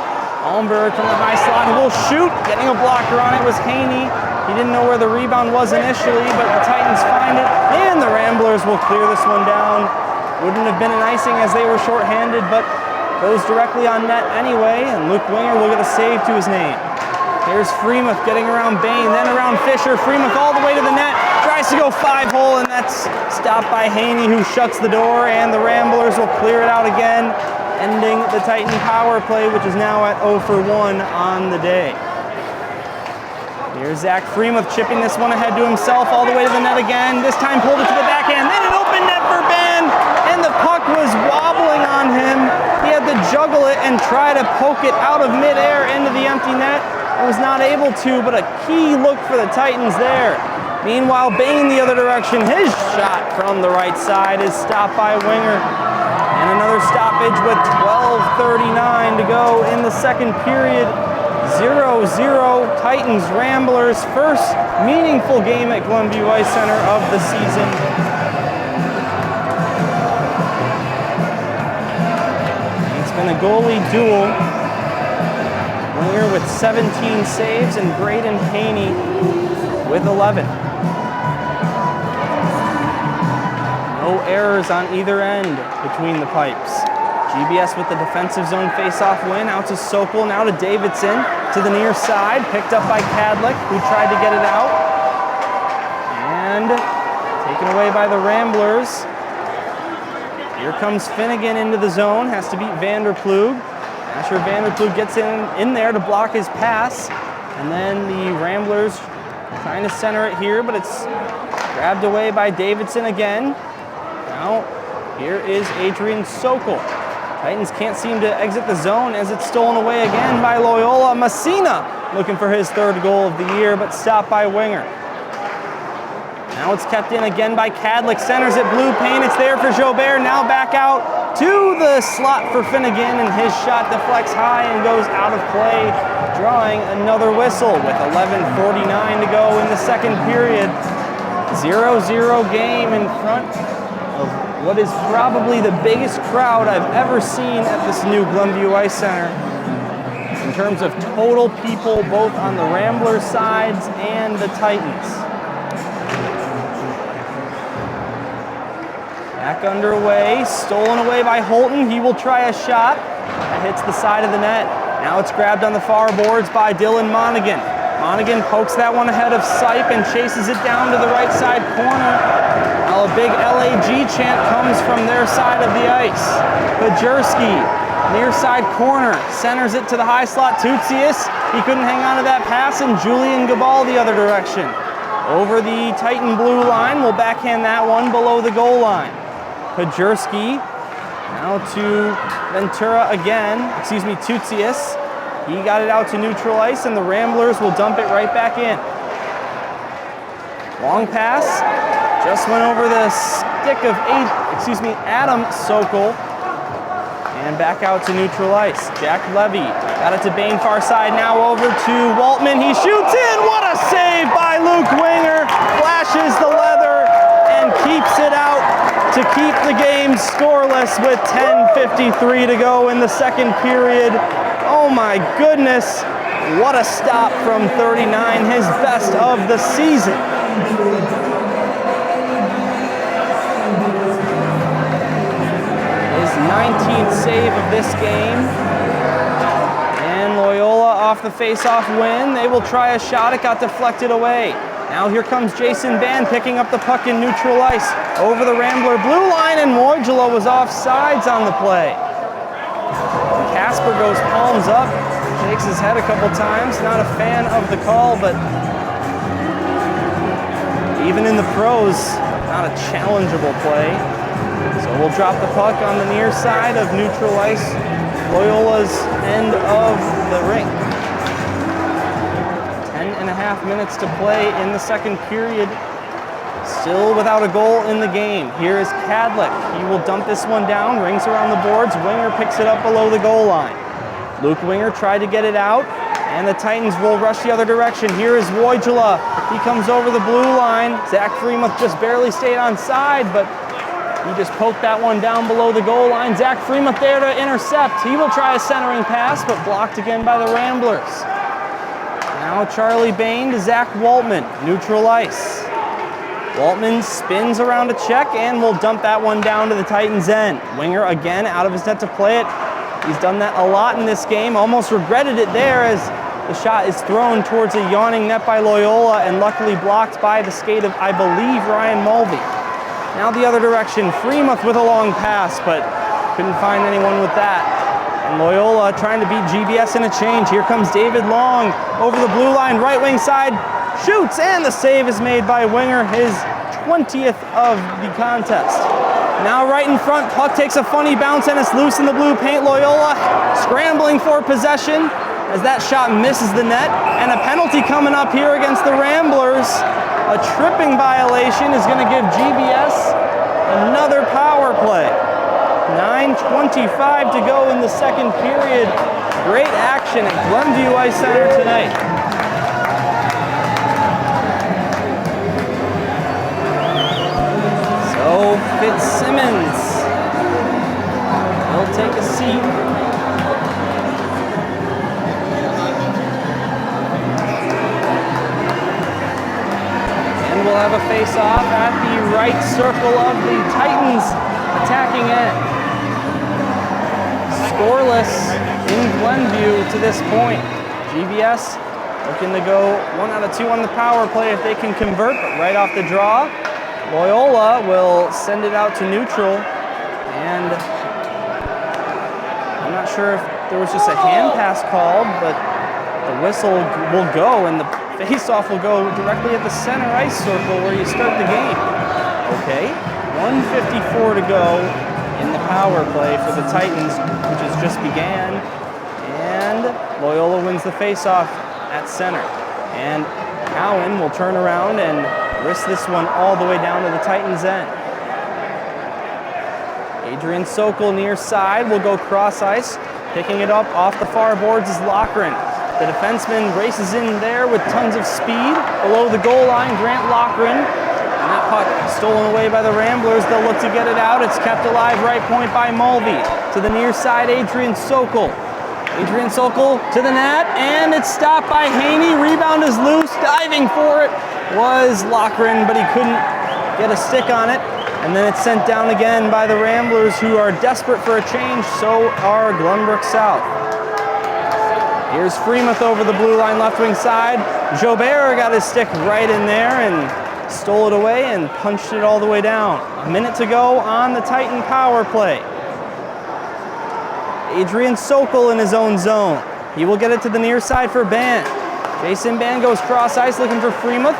Almberg from the high slot will shoot. Getting a blocker on it was Haney. He didn't know where the rebound was initially, but the Titans find it, and the Ramblers will clear this one down. Wouldn't have been an icing as they were shorthanded, but goes directly on net anyway, and Luke Winger will get a save to his name. Here's Freemuth getting around Bain, then around Fisher. Freemuth all the way to the net, tries to go 5-hole, and that's stopped by Haney, who shuts the door, and the Ramblers will clear it out again, ending the Titan power play, which is now at 0 for 1 on the day. Here's Zach Freemuth chipping this one ahead to himself, all the way to the net again. This time pulled it to the backhand, then an open net for Ben, and the puck was wobbling on him. He had to juggle it and try to poke it out of midair into the empty net. And was not able to, but a key look for the Titans there. Meanwhile, Bain the other direction. His shot from the right side is stopped by Winger. And another stoppage with 12:39 to go in the second period. 0-0 Titans Ramblers, first meaningful game at Glenview Ice Center of the season. It's been a goalie duel. Winger with 17 saves and Braden Haney with 11. No errors on either end between the pipes. GBS with the defensive zone face-off win, out to Sokol, now to Davidson, to the near side, picked up by Cadlick, who tried to get it out. And taken away by the Ramblers. Here comes Finnegan into the zone, has to beat Vanderplug. Asher Vanderplug gets in there to block his pass. And then the Ramblers trying to center it here, but it's grabbed away by Davidson again. Now, here is Adrian Sokol. Titans can't seem to exit the zone as it's stolen away again by Loyola. Messina looking for his 3rd goal of the year, but stopped by Winger. Now it's kept in again by Cadlick. Centers it, blue paint. It's there for Jobert. Now back out to the slot for Finnegan, and his shot deflects high and goes out of play, drawing another whistle with 11:49 to go in the second period. 0-0 game in front of what is probably the biggest crowd I've ever seen at this new Glenview Ice Center in terms of total people, both on the Ramblers sides and the Titans. Back underway, stolen away by Holton. He will try a shot. That hits the side of the net. Now it's grabbed on the far boards by Dylan Monaghan. Monaghan pokes that one ahead of Sipe and chases it down to the right side corner. Now a big LAG chant comes from their side of the ice. Pajerski, near side corner, centers it to the high slot. Tutsius, he couldn't hang on to that pass, and Julian Gabal the other direction. Over the Titan blue line, will backhand that one below the goal line. Pajerski, now to Ventura again, Tutsius. He got it out to neutral ice, and the Ramblers will dump it right back in. Long pass, just went over the stick of Adam Sokol, and back out to neutral ice. Jack Levy got it to Bain, far side, now over to Waltman. He shoots in, what a save by Luke Winger, flashes the leather and keeps it out to keep the game scoreless with 10:53 to go in the second period. Oh my goodness, What a stop from 39, his best of the season. His 19th save of this game. And Loyola off the face-off win. They will try a shot, it got deflected away. Now here comes Jason Band picking up the puck in neutral ice over the Rambler blue line, and Moijala was offsides on the play. Casper goes palms up, shakes his head a couple times, not a fan of the call, but even in the pros, not a challengeable play. So we'll drop the puck on the near side of neutral ice, Loyola's end of the rink. 10.5 minutes to play in the second period. Still without a goal in the game. Here is Kadlik. He will dump this one down, rings around the boards. Winger picks it up below the goal line. Luke Winger tried to get it out, and the Titans will rush the other direction. Here is Moijala. He comes over the blue line. Zach Freemuth just barely stayed on side, but he just poked that one down below the goal line. Zach Freemuth there to intercept. He will try a centering pass, but blocked again by the Ramblers. Now Charlie Bain to Zach Waltman, neutral ice. Waltman spins around a check and will dump that one down to the Titans' end. Winger again out of his net to play it. He's done that a lot in this game, almost regretted it there as the shot is thrown towards a yawning net by Loyola and luckily blocked by the skate of, I believe, Ryan Mulvey. Now the other direction, Freemuth with a long pass, but couldn't find anyone with that. And Loyola trying to beat GBS in a change. Here comes David Long over the blue line, right wing side, shoots, and the save is made by Winger, his 20th of the contest. Now right in front, puck takes a funny bounce and it's loose in the blue paint. Loyola scrambling for possession as that shot misses the net. And a penalty coming up here against the Ramblers. A tripping violation is going to give GBS another power play. 9:25 to go in the second period. Great action at Glenview Ice Center tonight. So Fitzsimmons, he'll take a seat. And we'll have a face-off at the right circle of the Titans attacking end. Scoreless in Glenview to this point. GBS looking to go 1 out of 2 on the power play if they can convert, but right off the draw, Loyola will send it out to neutral, and I'm not sure if there was just a hand pass called, but the whistle will go, and the face-off will go directly at the center ice circle where you start the game. Okay, 1:54 to go in the power play for the Titans, which has just began, and Loyola wins the face-off at center. And Cowan will turn around and risk this one all the way down to the Titans' end. Adrian Sokol near side will go cross ice. Picking it up off the far boards is Loughran. The defenseman races in there with tons of speed. Below the goal line, Grant Loughran. And that puck stolen away by the Ramblers. They'll look to get it out. It's kept alive right point by Mulvey. To the near side, Adrian Sokol. Adrian Sokol to the net, and it's stopped by Haney. Rebound is loose. Diving for it was Loughran, but he couldn't get a stick on it. And then it's sent down again by the Ramblers, who are desperate for a change. So are Glenbrook South. Here's Freemuth over the blue line left wing side. Jobert got his stick right in there and stole it away and punched it all the way down. A minute to go on the Titan power play. Adrian Sokol in his own zone. He will get it to the near side for Band. Jason Band goes cross ice looking for Freemuth.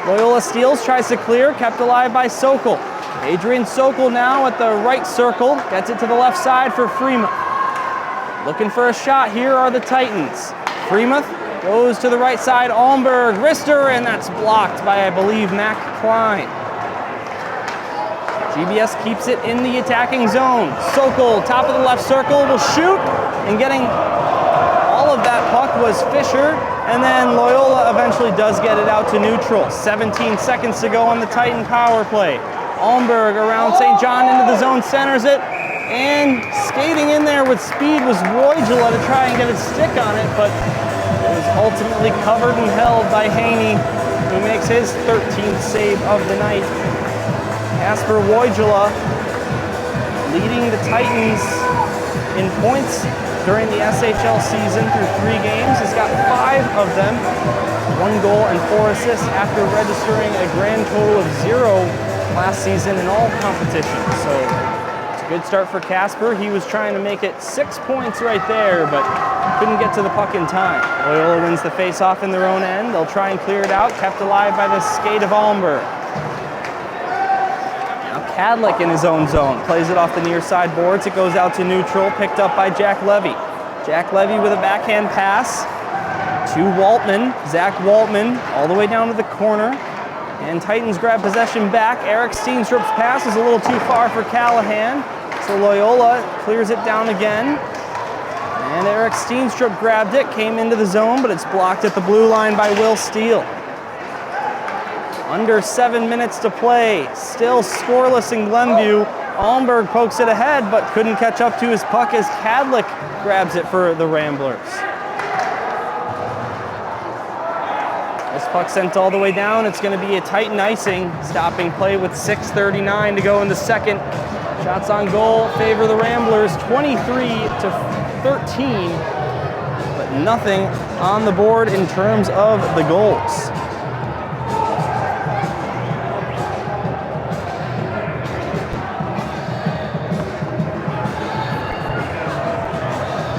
Loyola steals, tries to clear, kept alive by Sokol. Adrian Sokol now at the right circle, gets it to the left side for Freemuth. Looking for a shot, here are the Titans. Freemuth goes to the right side, Almberg, wrister, and that's blocked by, I believe, Mac Klein. GBS keeps it in the attacking zone. Sokol, top of the left circle, will shoot, and getting all of that puck was Fisher, and then Loyola eventually does get it out to neutral. 17 seconds to go on the Titan power play. Almberg around St. John into the zone, centers it, and skating in there with speed was Roygela to try and get his stick on it, but It was ultimately covered and held by Haney, who makes his 13th save of the night. Kasper Wojala leading the Titans in points during the SHL season through 3 games. He's got 5 of them, 1 goal and 4 assists after registering a grand total of 0 last season in all competitions. So it's a good start for Kasper. He was trying to make it 6 points right there, but couldn't get to the puck in time. Loyola wins the face-off in their own end. They'll try and clear it out, kept alive by the skate of Almberg. Cadlick in his own zone, plays it off the near side boards. It goes out to neutral, picked up by Jack Levy. Jack Levy with a backhand pass to Waltman, Zach Waltman, all the way down to the corner. And Titans grab possession back. Eric Steenstrup's pass is a little too far for Callahan, so Loyola clears it down again. And Eric Steenstrup grabbed it, came into the zone, but it's blocked at the blue line by Will Steele. Under 7 minutes to play, still scoreless in Glenview. Almberg pokes it ahead, but couldn't catch up to his puck as Cadlick grabs it for the Ramblers. This puck sent all the way down. It's going to be a Titan icing, stopping play with 6:39 to go in the second. Shots on goal favor the Ramblers, 23-13, but nothing on the board in terms of the goals.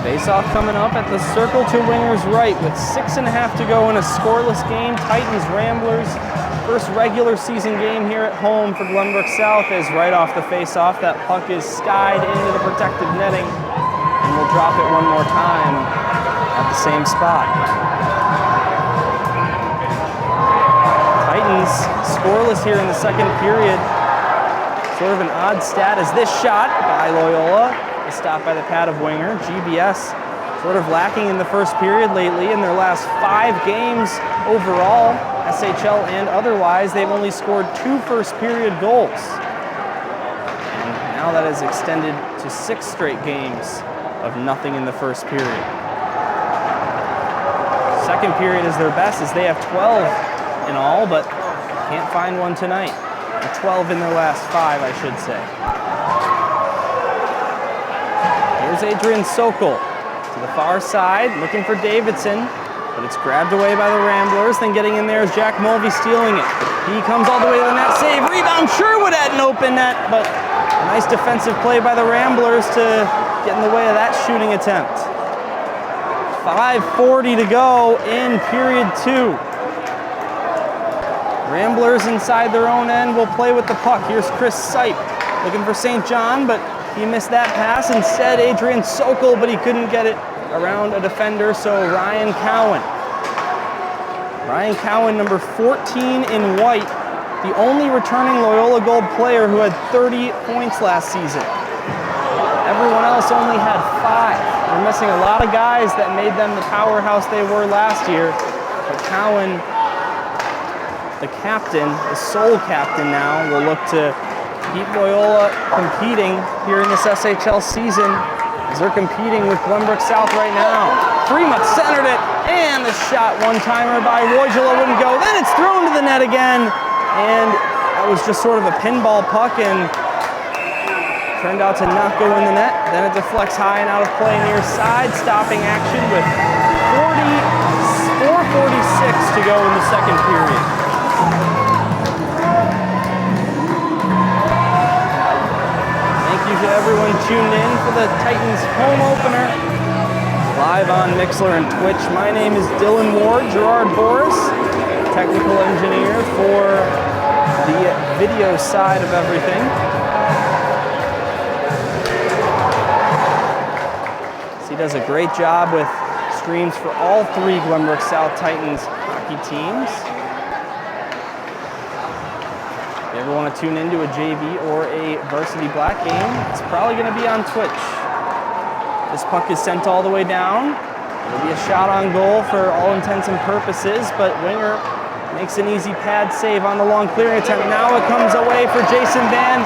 Face-off coming up at the circle to Winger's right with 6.5 to go in a scoreless game. Titans Ramblers, first regular season game here at home for Glenbrook South is right off the face-off. That puck is skied into the protective netting, and we'll drop it one more time at the same spot. Titans scoreless here in the second period. Sort of an odd stat as this shot by Loyola is stopped by the pad of Winger. GBS sort of lacking in the first period lately. In their last 5 games overall, SHL and otherwise, they've only scored 2 first period goals. And now that is extended to 6 straight games of nothing in the first period. Second period is their best as they have 12 in all, but can't find one tonight. 12 in their last 5, I should say. Here's Adrian Sokol to the far side, looking for Davidson, but it's grabbed away by the Ramblers. Then getting in there is Jack Mulvey stealing it. He comes all the way to the net, save, rebound, Sherwood at an open net, but a nice defensive play by the Ramblers to get in the way of that shooting attempt. 5:40 to go in period 2. Ramblers inside their own end will play with the puck. Here's Chris Sipe looking for St. John, but he missed that pass. Instead, Adrian Sokol, but he couldn't get it around a defender, so Ryan Cowan. Ryan Cowan, number 14 in white, the only returning Loyola Gold player who had 30 points last season. Everyone else only had 5. They're missing a lot of guys that made them the powerhouse they were last year, but Cowan, the captain, the sole captain now, will look to keep Loyola competing here in this SHL season as they're competing with Glenbrook South right now. Fremont centered it, and the shot one-timer by Wojala wouldn't go. Then it's thrown to the net again, and that was just sort of a pinball puck and turned out to not go in the net. Then it deflects high and out of play near side, stopping action with 4:46 to go in the second period. Thank you to everyone tuned in for the Titans home opener, live on Mixlr and Twitch. My name is Dylan Ward. Gerard Boris, technical engineer for the video side of everything. So he does a great job with streams for all 3 Glenbrook South Titans hockey teams. If you ever want to tune into a JV or a Varsity Black game, it's probably going to be on Twitch. This puck is sent all the way down. It'll be a shot on goal for all intents and purposes, but Winger makes an easy pad save on the long clearing attempt. Now it comes away for Jason Van.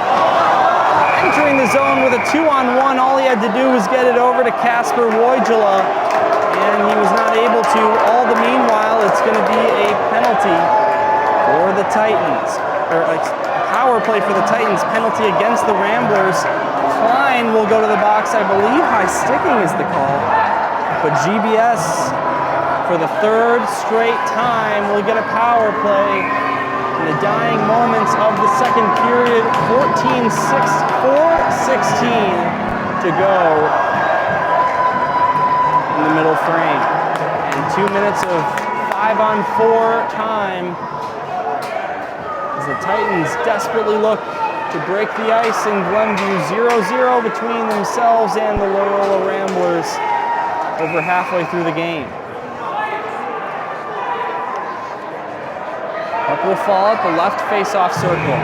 Entering the zone with a 2-on-1. All he had to do was get it over to Kasper Wojala, and he was not able to. All the meanwhile, it's going to be a penalty for the Titans, or a power play for the Titans, penalty against the Ramblers. Klein will go to the box. I believe high sticking is the call, but GBS, for the third straight time, will get a power play in the dying moments of the second period. 4:16 to go in the middle frame, and 2 minutes of 5-on-4 time as the Titans desperately look to break the ice in Glenview. 0-0 between themselves and the Loyola Ramblers over halfway through the game. Puck will fall at the left face-off circle.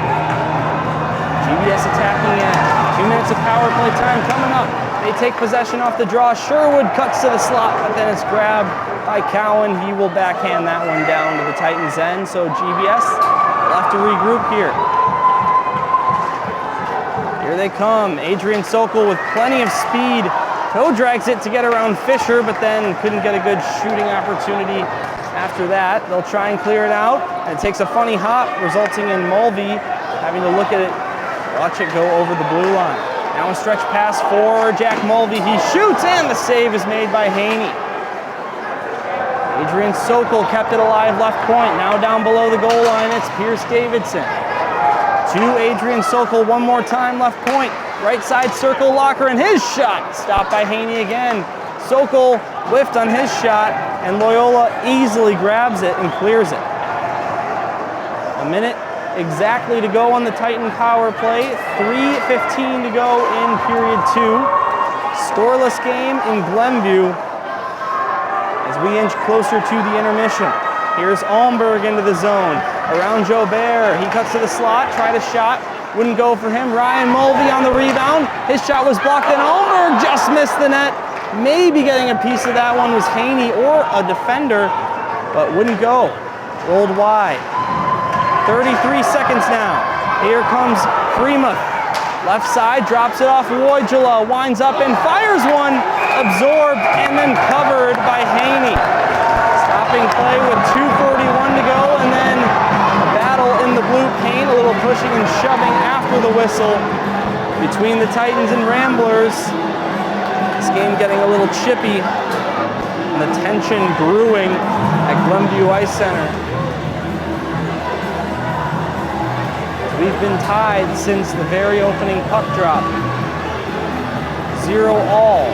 GBS attacking in. 2 minutes of power play time coming up. They take possession off the draw. Sherwood cuts to the slot, but then it's grabbed by Cowan. He will backhand that one down to the Titans' end, so GBS will have to regroup here. Here they come. Adrian Sokol with plenty of speed. Toe drags it to get around Fisher, but then couldn't get a good shooting opportunity after that. They'll try and clear it out, and it takes a funny hop, resulting in Mulvey having to look at it, watch it go over the blue line. Now a stretch pass for Jack Mulvey. He shoots, and the save is made by Haney. Adrian Sokol kept it alive left point. Now down below the goal line, it's Pierce Davidson. To Adrian Sokol one more time, left point. Right side circle, Locker, and his shot stopped by Haney again. Sokol whiffed on his shot, and Loyola easily grabs it and clears it. A minute exactly to go on the Titan power play. 3:15 to go in period 2. Scoreless game in Glenview as we inch closer to the intermission. Here's Almberg into the zone. Around Jobert. He cuts to the slot, tried a shot. Wouldn't go for him. Ryan Mulvey on the rebound. His shot was blocked, and Almberg just missed the net. Maybe getting a piece of that one was Haney or a defender, but wouldn't go. Rolled wide. 33 seconds now. Here comes Freemuth. Left side, drops it off Woijala, winds up and fires one. Absorbed and then covered by Haney. Stopping play with 2:41 to go, and then a battle in the blue paint, a little pushing and shoving after the whistle between the Titans and Ramblers. This game getting a little chippy, and the tension brewing at Glenview Ice Center. We've been tied since the very opening puck drop. 0-all.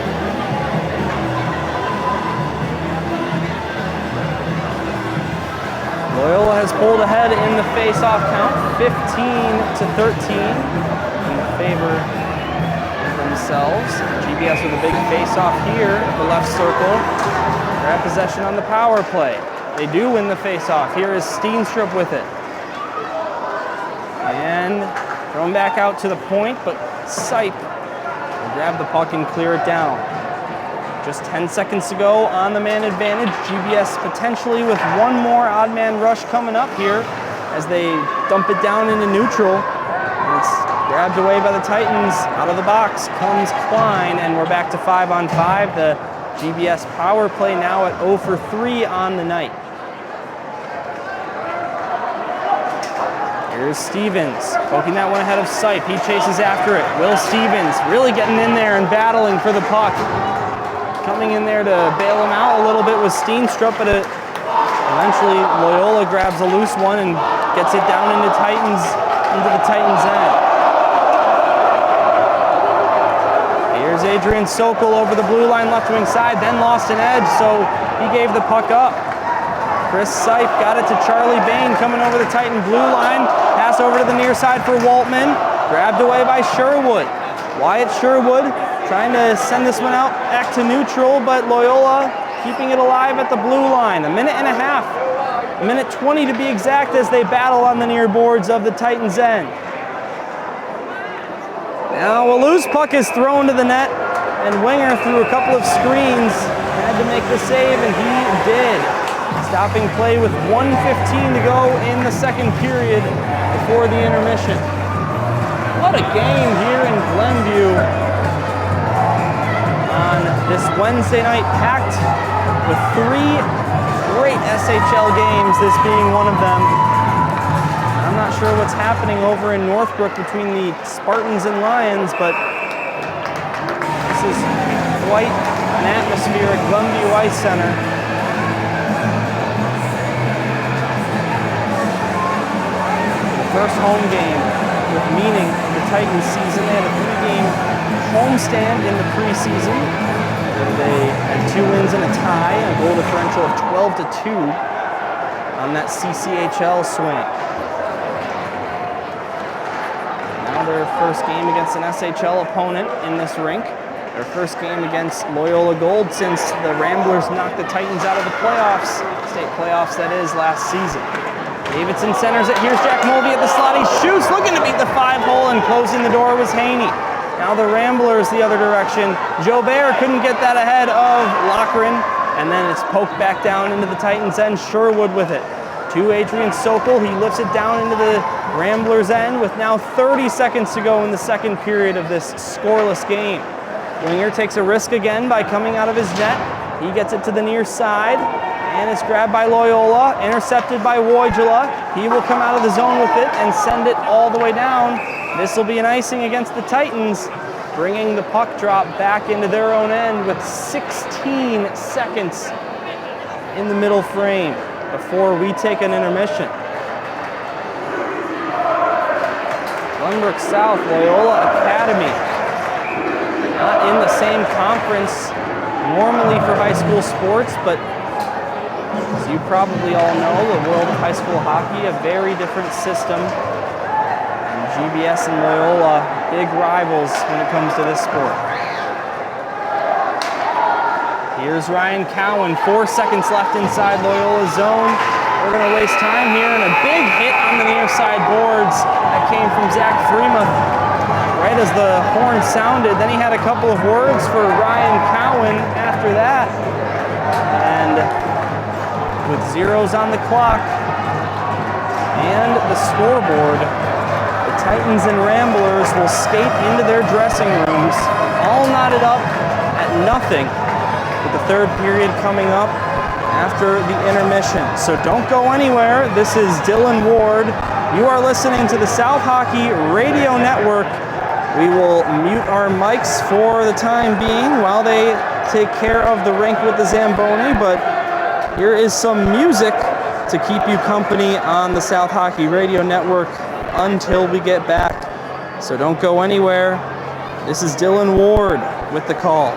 Loyola has pulled ahead in the face-off count, 15-13 in favor of themselves. GBS with a big face-off here, the left circle. Grab possession on the power play. They do win the face-off. Here is Steenstrup with it. And thrown back out to the point, but Sipe will grab the puck and clear it down. Just 10 seconds to go on the man advantage. GBS potentially with one more odd man rush coming up here as they dump it down into neutral. And it's grabbed away by the Titans. Out of the box comes Klein, and we're back to 5-on-5. The GBS power play now at 0 for 3 on the night. Here's Stevens, poking that one ahead of Sipe. He chases after it. Will Stevens really getting in there and battling for the puck. Coming in there to bail him out a little bit with Steenstrup, but eventually Loyola grabs a loose one and gets it down into the Titans' end. Here's Adrian Sokol over the blue line, left wing side, then lost an edge, so he gave the puck up. Chris Sipe got it to Charlie Bain coming over the Titan blue line. Pass over to the near side for Waltman. Grabbed away by Sherwood. Wyatt Sherwood trying to send this one out back to neutral, but Loyola keeping it alive at the blue line. A minute and a half, a minute 20 to be exact, as they battle on the near boards of the Titans' end. Now a loose puck is thrown to the net, and Winger through a couple of screens had to make the save, and he did. Stopping play with 1:15 to go in the second period before the intermission. What a game here in Glenview on on this Wednesday night, packed with 3 great SHL games, this being one of them. I'm not sure what's happening over in Northbrook between the Spartans and Lions, but this is quite an atmosphere at Glenview Ice Center. The first home game with meaning of the Titans season. They had a 3-game homestand in the preseason. They had 2 wins and a tie, and a goal differential of 12-2 on that CCHL swing. Now their first game against an SHL opponent in this rink. Their first game against Loyola Gold since the Ramblers knocked the Titans out of the playoffs, state playoffs that is, last season. Davidson centers it. Here's Jack Mulvey at the slot. He shoots, looking to beat the 5-hole, and closing the door was Haney. Now the Ramblers the other direction. Joe Bear couldn't get that ahead of Loughran, and then it's poked back down into the Titans' end. Sherwood with it. To Adrian Sokol. He lifts it down into the Ramblers' end with now 30 seconds to go in the second period of this scoreless game. Winger takes a risk again by coming out of his net. He gets it to the near side, and it's grabbed by Loyola, intercepted by Woijala. He will come out of the zone with it and send it all the way down. This will be an icing against the Titans, bringing the puck drop back into their own end with 16 seconds in the middle frame before we take an intermission. Glenbrook South, Loyola Academy. Not in the same conference normally for high school sports, but as you probably all know, the world of high school hockey, a very different system. And GBS and Loyola, big rivals when it comes to this sport. Here's Ryan Cowan, 4 seconds left inside Loyola's zone. We're gonna waste time here, and a big hit on the near side boards that came from Zach Freemuth right as the horn sounded. Then he had a couple of words for Ryan Cowan after that. And with zeros on the clock and the scoreboard, the Titans and Ramblers will skate into their dressing rooms, all knotted up at nothing, with the third period coming up after the intermission. So don't go anywhere. This is Dylan Ward. You are listening to the South Hockey Radio Network. We will mute our mics for the time being while they take care of the rink with the Zamboni, but here is some music to keep you company on the South Hockey Radio Network until we get back. So don't go anywhere. This is Dylan Ward with the call.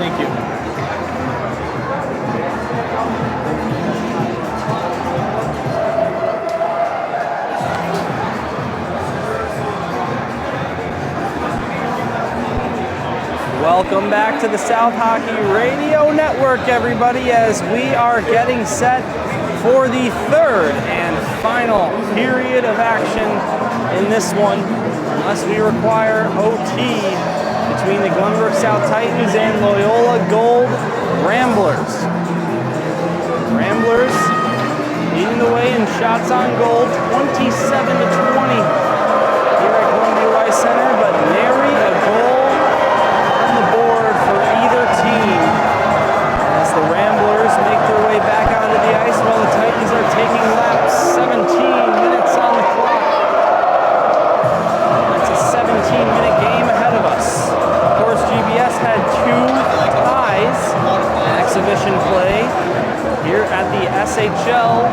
Thank you. Welcome back to the South Hockey Radio Network, everybody, as we are getting set for the third and final period of action in this one, unless we require OT between the Glenbrook South Titans and Loyola Gold Ramblers. Ramblers leading the way in shots on goal, 27-20 here at Columbia Ice Center, but nary a goal on the board for either team as the Ramblers make their way back onto the ice while the Titans are taking laps. 17 minutes on the clock. That's a 17-minute game ahead of us. Of course, GBS had 2 ties in exhibition play here at the SHL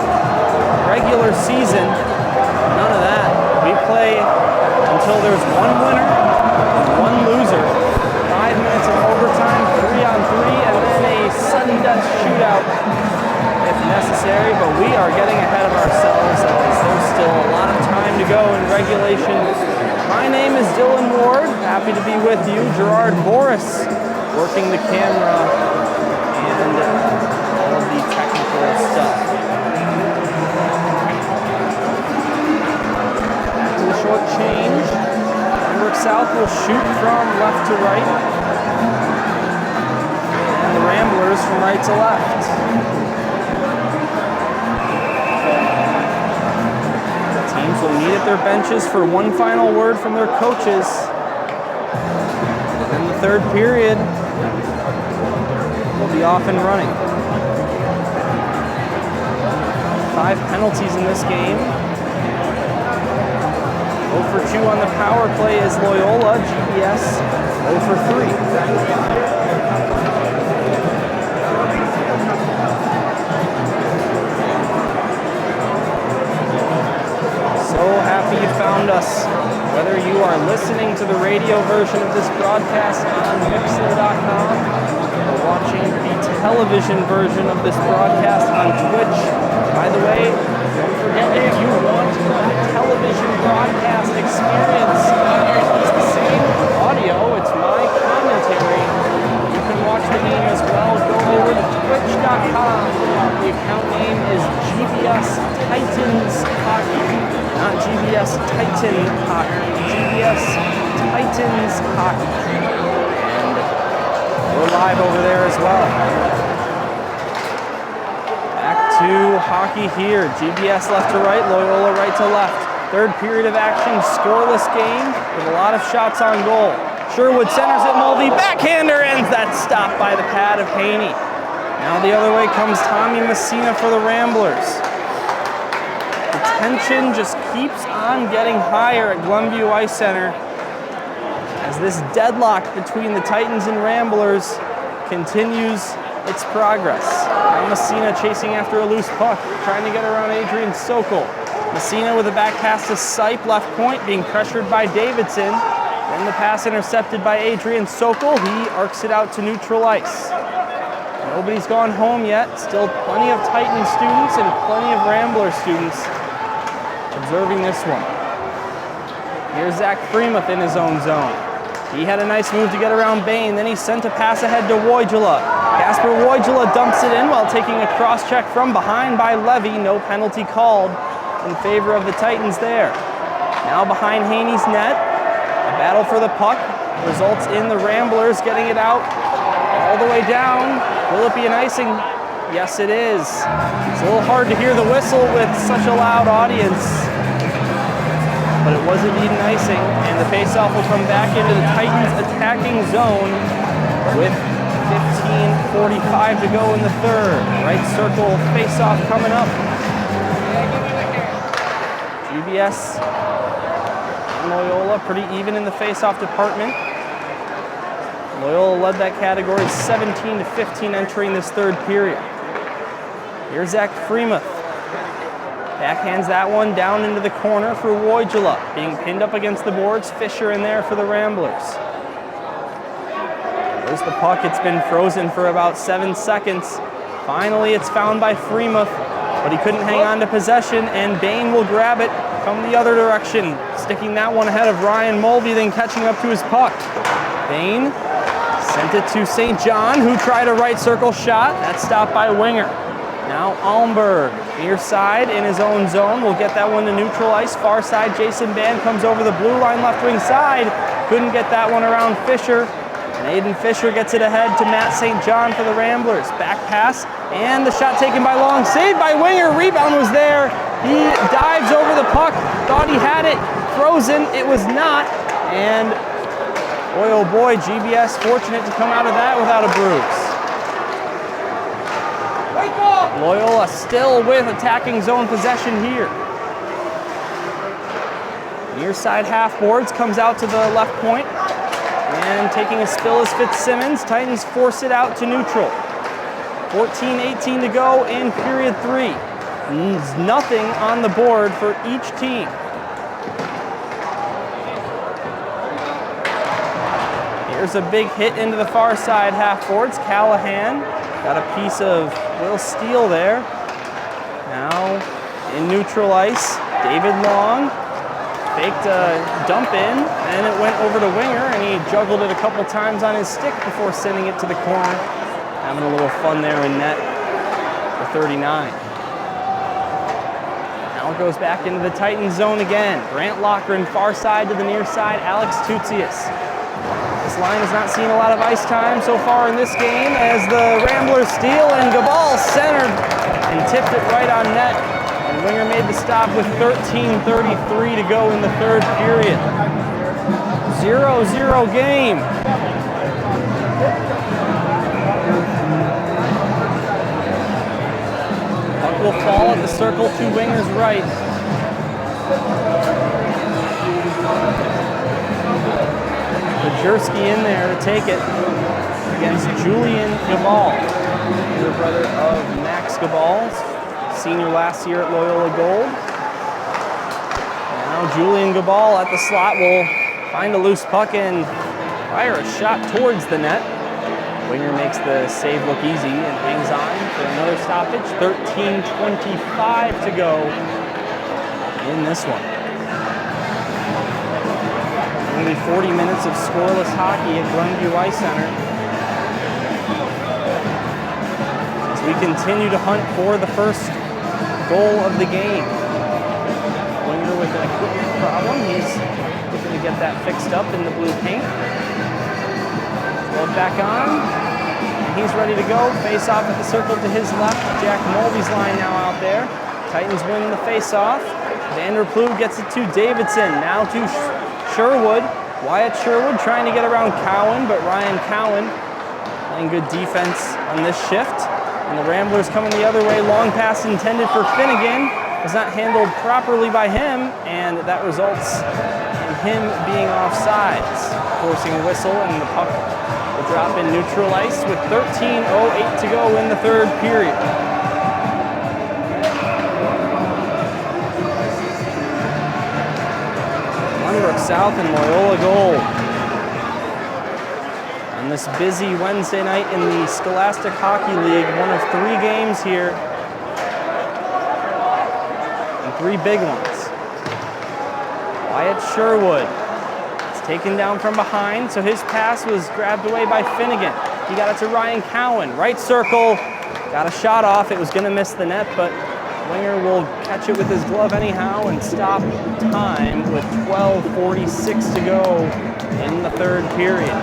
regular season. None of that. We play until there's 1 winner and 1 loser. 5 minutes of overtime, 3-on-3, and then a sudden death shootout if necessary, but we are getting ahead of ourselves as there's still a lot of time to go in regulation. My name is Dylan Ward, happy to be with you. Gerard Boris working the camera and all of the technical stuff. Back to the short change. Glenbrook South will shoot from left to right, and the Ramblers from right to left. Teams will meet at their benches for one final word from their coaches. And the third period will be off and running. 5 penalties in this game. 0 for 2 on the power play is Loyola. GBS 0 for 3. So happy you found us. Whether you are listening to the radio version of this broadcast on Mixler.com or watching the television version of this broadcast on Twitch. By the way, don't forget, if you want a television broadcast experience, it's the same audio, it's my commentary. You can watch the game as well. Go over to Twitch.com. The account name is GBS Titans Hockey. Not GBS Titan Hockey, GBS Titans Hockey. And we're live over there as well. Back to hockey here. GBS left to right, Loyola right to left. Third period of action, scoreless game with a lot of shots on goal. Sherwood centers it, Mulvey, backhander ends that stop by the pad of Haney. Now the other way comes Tommy Messina for the Ramblers. The tension just keeps on getting higher at Glenview Ice Center as this deadlock between the Titans and Ramblers continues its progress. Now Messina chasing after a loose puck, trying to get around Adrian Sokol. Messina with a back pass to Sipe, left point, being pressured by Davidson. Then the pass intercepted by Adrian Sokol. He arcs it out to neutral ice. Nobody's gone home yet. Still plenty of Titan students and plenty of Rambler students observing this one. Here's Zach Freemuth in his own zone. He had a nice move to get around Bain. Then he sent a pass ahead to Wojula. Casper Wojula dumps it in while taking a cross-check from behind by Levy. No penalty called in favor of the Titans there. Now behind Haney's net. A battle for the puck results in the Ramblers getting it out all the way down. Will it be an icing? Yes, it is. It's a little hard to hear the whistle with such a loud audience, but it was indeed an icing, and the faceoff will come back into the Titans attacking zone with 15:45 to go in the third. Right circle faceoff coming up. GBS and Loyola pretty even in the faceoff department. Loyola led that category 17-15 entering this third period. Here's Zach Freemuth. Backhands that one down into the corner for Wojula. Being pinned up against the boards. Fisher in there for the Ramblers. There's the puck. It's been frozen for about 7 seconds. Finally, it's found by Freemuth, but he couldn't hang on to possession, and Bain will grab it from the other direction, sticking that one ahead of Ryan Mulvey, then catching up to his puck. Bain sent it to St. John, who tried a right circle shot. That's stopped by Winger. Now Almberg, near side in his own zone, will get that one to neutral ice. Far side, Jason Band comes over the blue line, left wing side. Couldn't get that one around Fisher. And Aiden Fisher gets it ahead to Matt St. John for the Ramblers. Back pass, and the shot taken by Long. Saved by Winger, rebound was there. He dives over the puck, thought he had it frozen. It was not, and boy, oh boy, GBS fortunate to come out of that without a bruise. Loyola still with attacking zone possession here. Near side half boards, comes out to the left point. And taking a spill is Fitzsimmons. Titans force it out to neutral. 14-18 to go in period 3. Nothing on the board for each team. Here's a big hit into the far side half boards. Callahan got a piece of Will Steele there. Now in neutral ice, David Long faked a dump in, and it went over to Winger, and he juggled it a couple times on his stick before sending it to the corner. Having a little fun there in net for 39. Now it goes back into the Titans zone again. Grant Lochran far side to the near side, Alex Tutsius. This line has not seen a lot of ice time so far in this game as the Ramblers steal, and Gabal centered and tipped it right on net. And Winger made the stop with 13:33 to go in the third period. 0-0 game. Puck will fall at the circle to Winger's right. Majerski in there to take it against Julian Gabal, the brother of Max Gabal, senior last year at Loyola Gold. Now Julian Gabal at the slot will find a loose puck and fire a shot towards the net. Winger makes the save look easy and hangs on for another stoppage. 13:25 to go in this one. Only 40 minutes of scoreless hockey at Glenview Ice Center as we continue to hunt for the first goal of the game. Winger with an equipment problem. He's looking to get that fixed up in the blue paint. Throw it back on. And he's ready to go. Face off at the circle to his left. Jack Mulvey's line now out there. Titans win the face off. Vanderploeg gets it to Davidson. Now to Sherwood. Wyatt Sherwood trying to get around Cowan, but Ryan Cowan playing good defense on this shift. And the Ramblers coming the other way. Long pass intended for Finnegan. Was not handled properly by him, and that results in him being offsides, forcing a whistle, and the puck will drop in neutral ice with 13:08 to go in the third period. Glenbrook South and Loyola Gold. On this busy Wednesday night in the Scholastic Hockey League, one of 3 games here, and 3 big ones. Wyatt Sherwood is taken down from behind, so his pass was grabbed away by Finnegan. He got it to Ryan Cowan, right circle, got a shot off. It was going to miss the net, but Winger will catch it with his glove anyhow and stop time with 12:46 to go in the third period.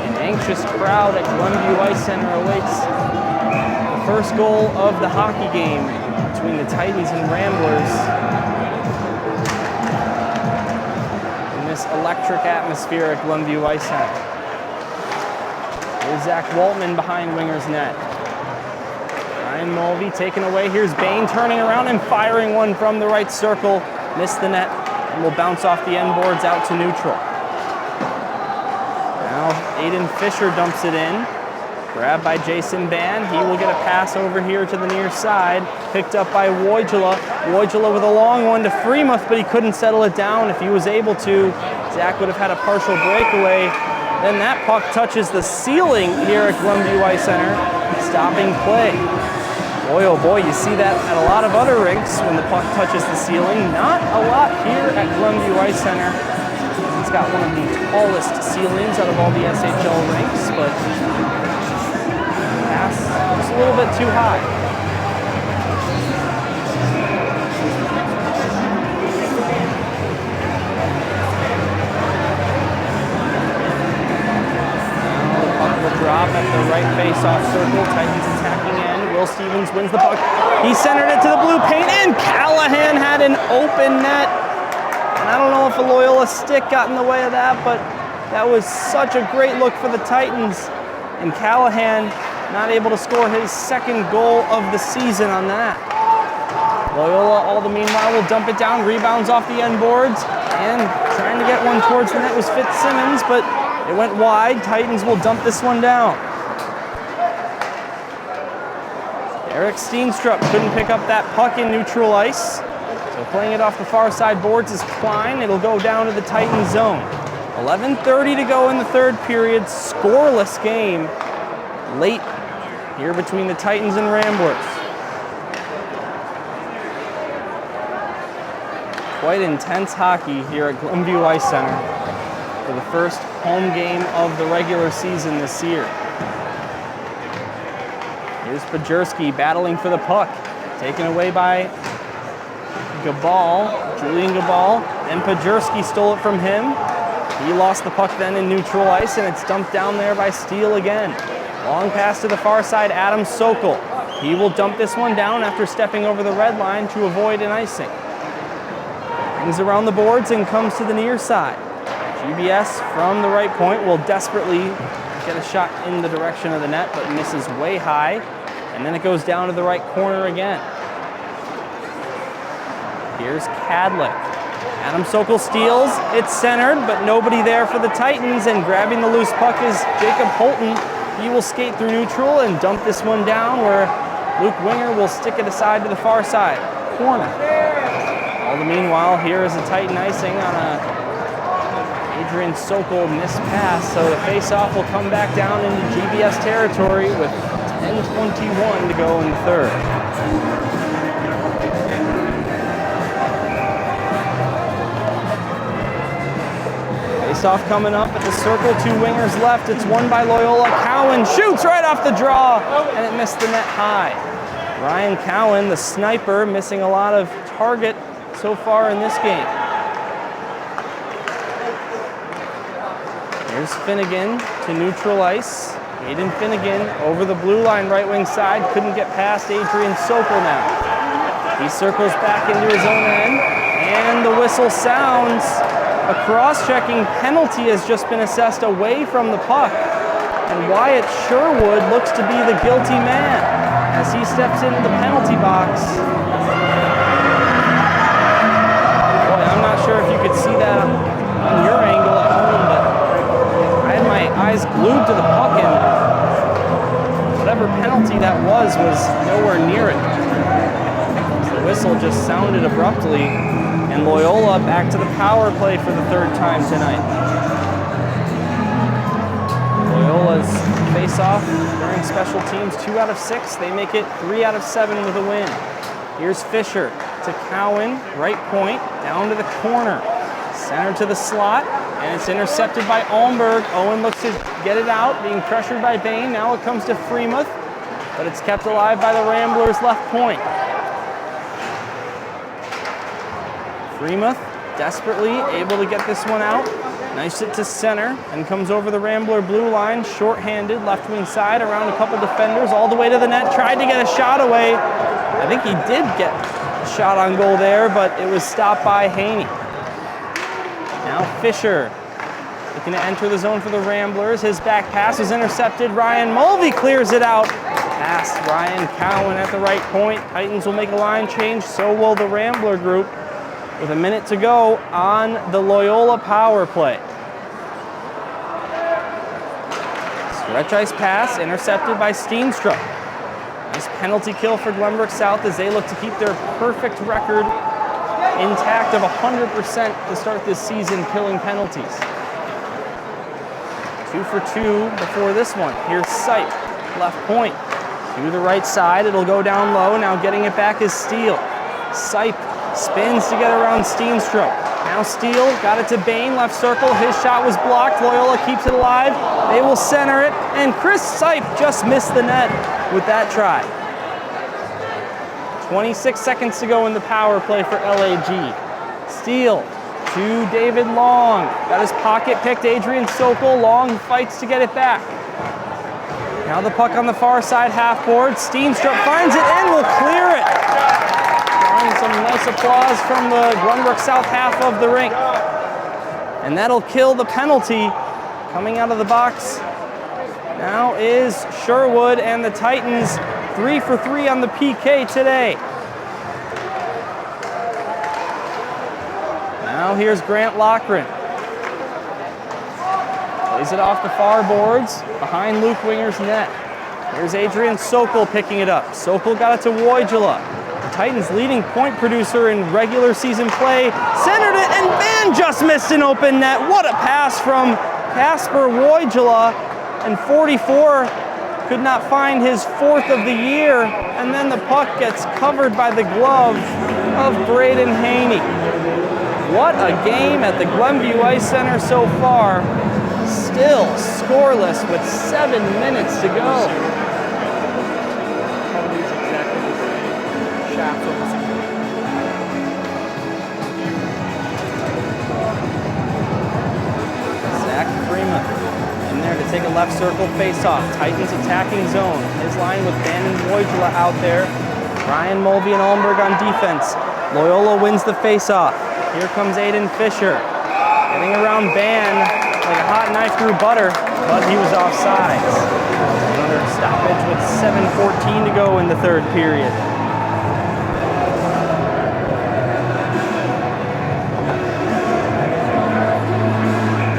An anxious crowd at Glenview Ice Center awaits the first goal of the hockey game between the Titans and Ramblers in this electric atmosphere at Glenview Ice Center. Here's Zach Waltman behind Winger's net. Ryan Mulvey taken away. Here's Bain turning around and firing one from the right circle. Missed the net and will bounce off the end boards out to neutral. Now Aiden Fisher dumps it in. Grabbed by Jason Ban. He will get a pass over here to the near side. Picked up by Wojula. Wojula with a long one to Freemuth, but he couldn't settle it down. If he was able to, Zach would have had a partial breakaway. Then that puck touches the ceiling here at Glenview Ice Center, stopping play. Boy, oh boy, you see that at a lot of other rinks when the puck touches the ceiling. Not a lot here at Glenview Ice Center. It's got one of the tallest ceilings out of all the SHL rinks, but pass just a little bit too high. Now the puck will drop at the right face-off circle. Titans attacking end. Will Stevens wins the puck. He centered it to the blue paint, and Callahan had an open net. And I don't know if a Loyola stick got in the way of that, but that was such a great look for the Titans. And Callahan not able to score his second goal of the season on that. Loyola, all the meanwhile, will dump it down, rebounds off the end boards, and trying to get one towards the net was Fitzsimmons, but it went wide. Titans will dump this one down. Eric Steenstrup couldn't pick up that puck in neutral ice. So playing it off the far side boards is Klein. It'll go down to the Titans zone. 11:30 to go in the third period. Scoreless game late here between the Titans and Ramblers. Quite intense hockey here at Glenview Ice Center for the first home game of the regular season this year. Here's Pajerski battling for the puck. Taken away by Julian Gabal. Then Pajerski stole it from him. He lost the puck then in neutral ice, and it's dumped down there by Steele again. Long pass to the far side, Adam Sokol. He will dump this one down after stepping over the red line to avoid an icing. Brings around the boards and comes to the near side. GBS from the right point will desperately get a shot in the direction of the net, but misses way high. And then it goes down to the right corner again. Here's Cadlick. Adam Sokol steals. It's centered, but nobody there for the Titans. And grabbing the loose puck is Jacob Holton. He will skate through neutral and dump this one down where Luke Winger will stick it aside to the far side corner. All the meanwhile, here is a Titan icing on a Adrian Sokol missed pass. So the face-off will come back down into GBS territory with 10:21 to go in the third. Face-off coming up at the circle, two wingers left. It's won by Loyola. Cowan shoots right off the draw, and it missed the net high. Ryan Cowan, the sniper, missing a lot of target so far in this game. Here's Finnegan to neutral ice. Aiden Finnegan over the blue line, right wing side. Couldn't get past Adrian Sokol now. He circles back into his own end, and the whistle sounds. A cross-checking penalty has just been assessed away from the puck, and Wyatt Sherwood looks to be the guilty man as he steps into the penalty box. Boy, I'm not sure if you could see that on your angle at home, but I had my eyes glued to the puck, and whatever penalty that was nowhere near it. So the whistle just sounded abruptly. And Loyola back to the power play for the third time tonight. Loyola's face-off during special teams, 2 out of 6. They make it 3 out of 7 with a win. Here's Fisher to Cowan, right point, down to the corner. Center to the slot, and it's intercepted by Almberg. Owen looks to get it out, being pressured by Bain. Now it comes to Freemuth, but it's kept alive by the Ramblers' left point. Freemuth desperately able to get this one out. Nice hit to center and comes over the Rambler blue line, short-handed, left wing side, around a couple defenders, all the way to the net, tried to get a shot away. I think he did get a shot on goal there, but it was stopped by Haney. Now Fisher looking to enter the zone for the Ramblers. His back pass is intercepted. Ryan Mulvey clears it out. Past Ryan Cowan at the right point. Titans will make a line change, so will the Rambler group, with a minute to go on the Loyola power play. Stretch ice pass intercepted by Steenstrup. Nice penalty kill for Glenbrook South as they look to keep their perfect record intact of 100% to start this season killing penalties. 2 for 2 before this one. Here's Sipe, left point. To the right side, it'll go down low. Now getting it back is Steele. Sipe spins to get around Steenstra. Now Steele got it to Bain, left circle. His shot was blocked. Loyola keeps it alive. They will center it, and Chris Sipe just missed the net with that try. 26 seconds to go in the power play for LAG. Steele to David Long. Got his pocket picked, Adrian Sokol. Long fights to get it back. Now the puck on the far side half board. Steenstra finds it and will clear it. Drawing some nice applause from the Glenbrook South half of the rink. And that'll kill the penalty. Coming out of the box now is Sherwood, and the Titans 3 for 3 on the PK today. Now here's Grant Loughran. Plays it off the far boards, behind Luke Winger's net. Here's Adrian Sokol picking it up. Sokol got it to Woijala. The Titans' leading point producer in regular season play. Centered it, and Van just missed an open net. What a pass from Casper Woijala. And 44 could not find his 4th of the year. And then the puck gets covered by the glove of Braden Haney. What a game at the Glenview Ice Center so far. Still scoreless with 7 minutes to go. Zach Freeman in there to take a left circle face-off. Titans attacking zone. His line with Bannon Woijala out there. Ryan Mulvey and Allenberg on defense. Loyola wins the face-off. Here comes Aiden Fisher. Getting around Ban like a hot knife through butter, but he was offside. Another stoppage with 7:14 to go in the third period.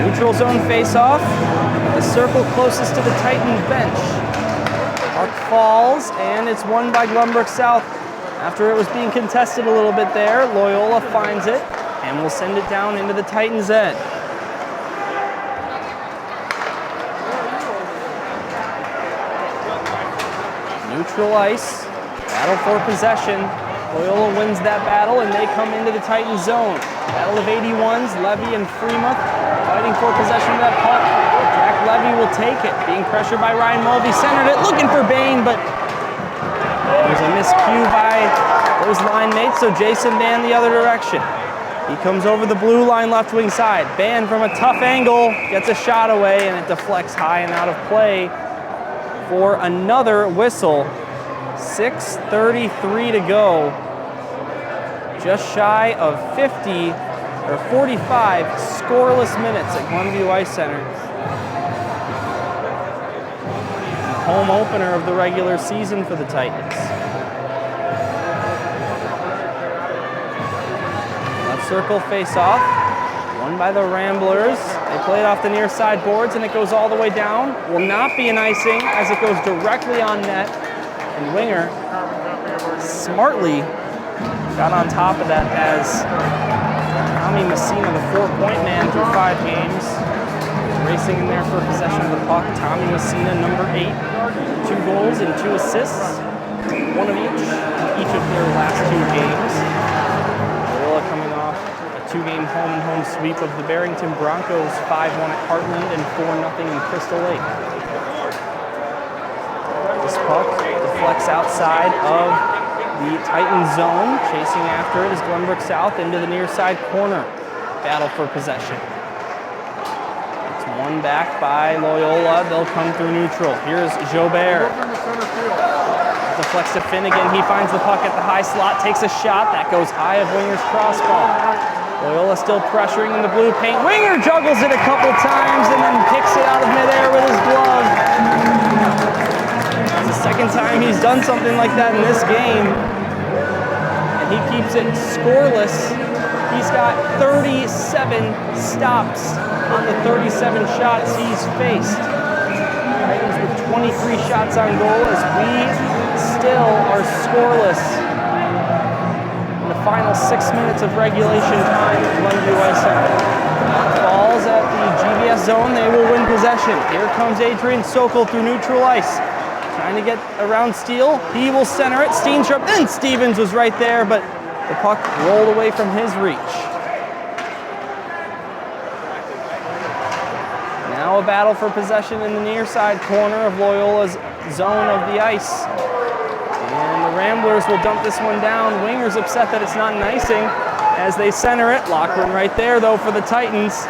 Neutral zone face-off. The circle closest to the Titan bench. Puck falls, and it's won by Glenbrook South. After it was being contested a little bit there, Loyola finds it and will send it down into the Titans' end. Neutral ice, battle for possession. Loyola wins that battle, and they come into the Titans' zone. Battle of 81s, Levy and Freemuth fighting for possession of that puck. Jack Levy will take it, being pressured by Ryan Mulvey, centered it, looking for Bain, but there's a miscue by those line mates, so Jason Ban the other direction. He comes over the blue line left wing side. Ban from a tough angle, gets a shot away, and it deflects high and out of play for another whistle. 6:33 to go. Just shy of 50 or 45 scoreless minutes at Glenview Ice Center. The home opener of the regular season for the Titans. Left circle face-off, won by the Ramblers. They play it off the near side boards, and it goes all the way down. Will not be an icing as it goes directly on net. And Winger smartly got on top of that as Tommy Messina, the 4-point man through 5 games, racing in there for possession of the puck. Tommy Messina, number 8, 2 goals and 2 assists, 1 of each of their last 2 games. Loyola coming off a 2-game home-and-home sweep of the Barrington Broncos, 5-1 at Heartland and 4-0 in Crystal Lake. This puck deflects outside of the Titan zone. Chasing after it is Glenbrook South into the near side corner. Battle for possession. It's won back by Loyola. They'll come through neutral. Here's Jobert. Deflects to Finnegan. He finds the puck at the high slot, takes a shot. That goes high of Winger's crossbar. Loyola still pressuring in the blue paint. Winger juggles it a couple times and then picks it out of midair with his glove. It's the second time he's done something like that in this game. And he keeps it scoreless. He's got 37 stops on the 37 shots he's faced. Titans with 23 shots on goal as we still are scoreless. In the final 6 minutes of regulation time at Glenview Ice Center. Falls at the GBS GBS zone, they will win possession. Here comes Adrian Sokol through neutral ice. Trying to get around Steele. He will center it. Steenstrup, then Stevens was right there, but the puck rolled away from his reach. Now a battle for possession in the near side corner of Loyola's zone of the ice. And the Ramblers will dump this one down. Winger's upset that it's not an icing as they center it. Lochran right there though for the Titans.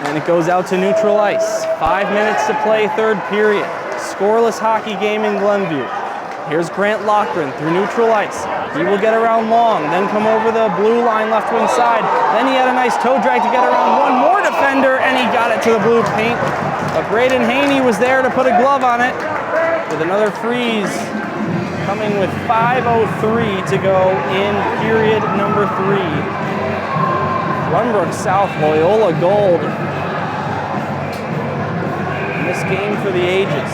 And it goes out to neutral ice. 5 minutes to play, third period. Scoreless hockey game in Glenview. Here's Grant Lochran through neutral ice. He will get around Long, then come over the blue line left wing side. Then he had a nice toe drag to get around one more defender, and he got it to the blue paint. But Braden Haney was there to put a glove on it with another freeze coming with 5:03 to go in period number 3. Runbrook South, Loyola Gold. In this game for the ages.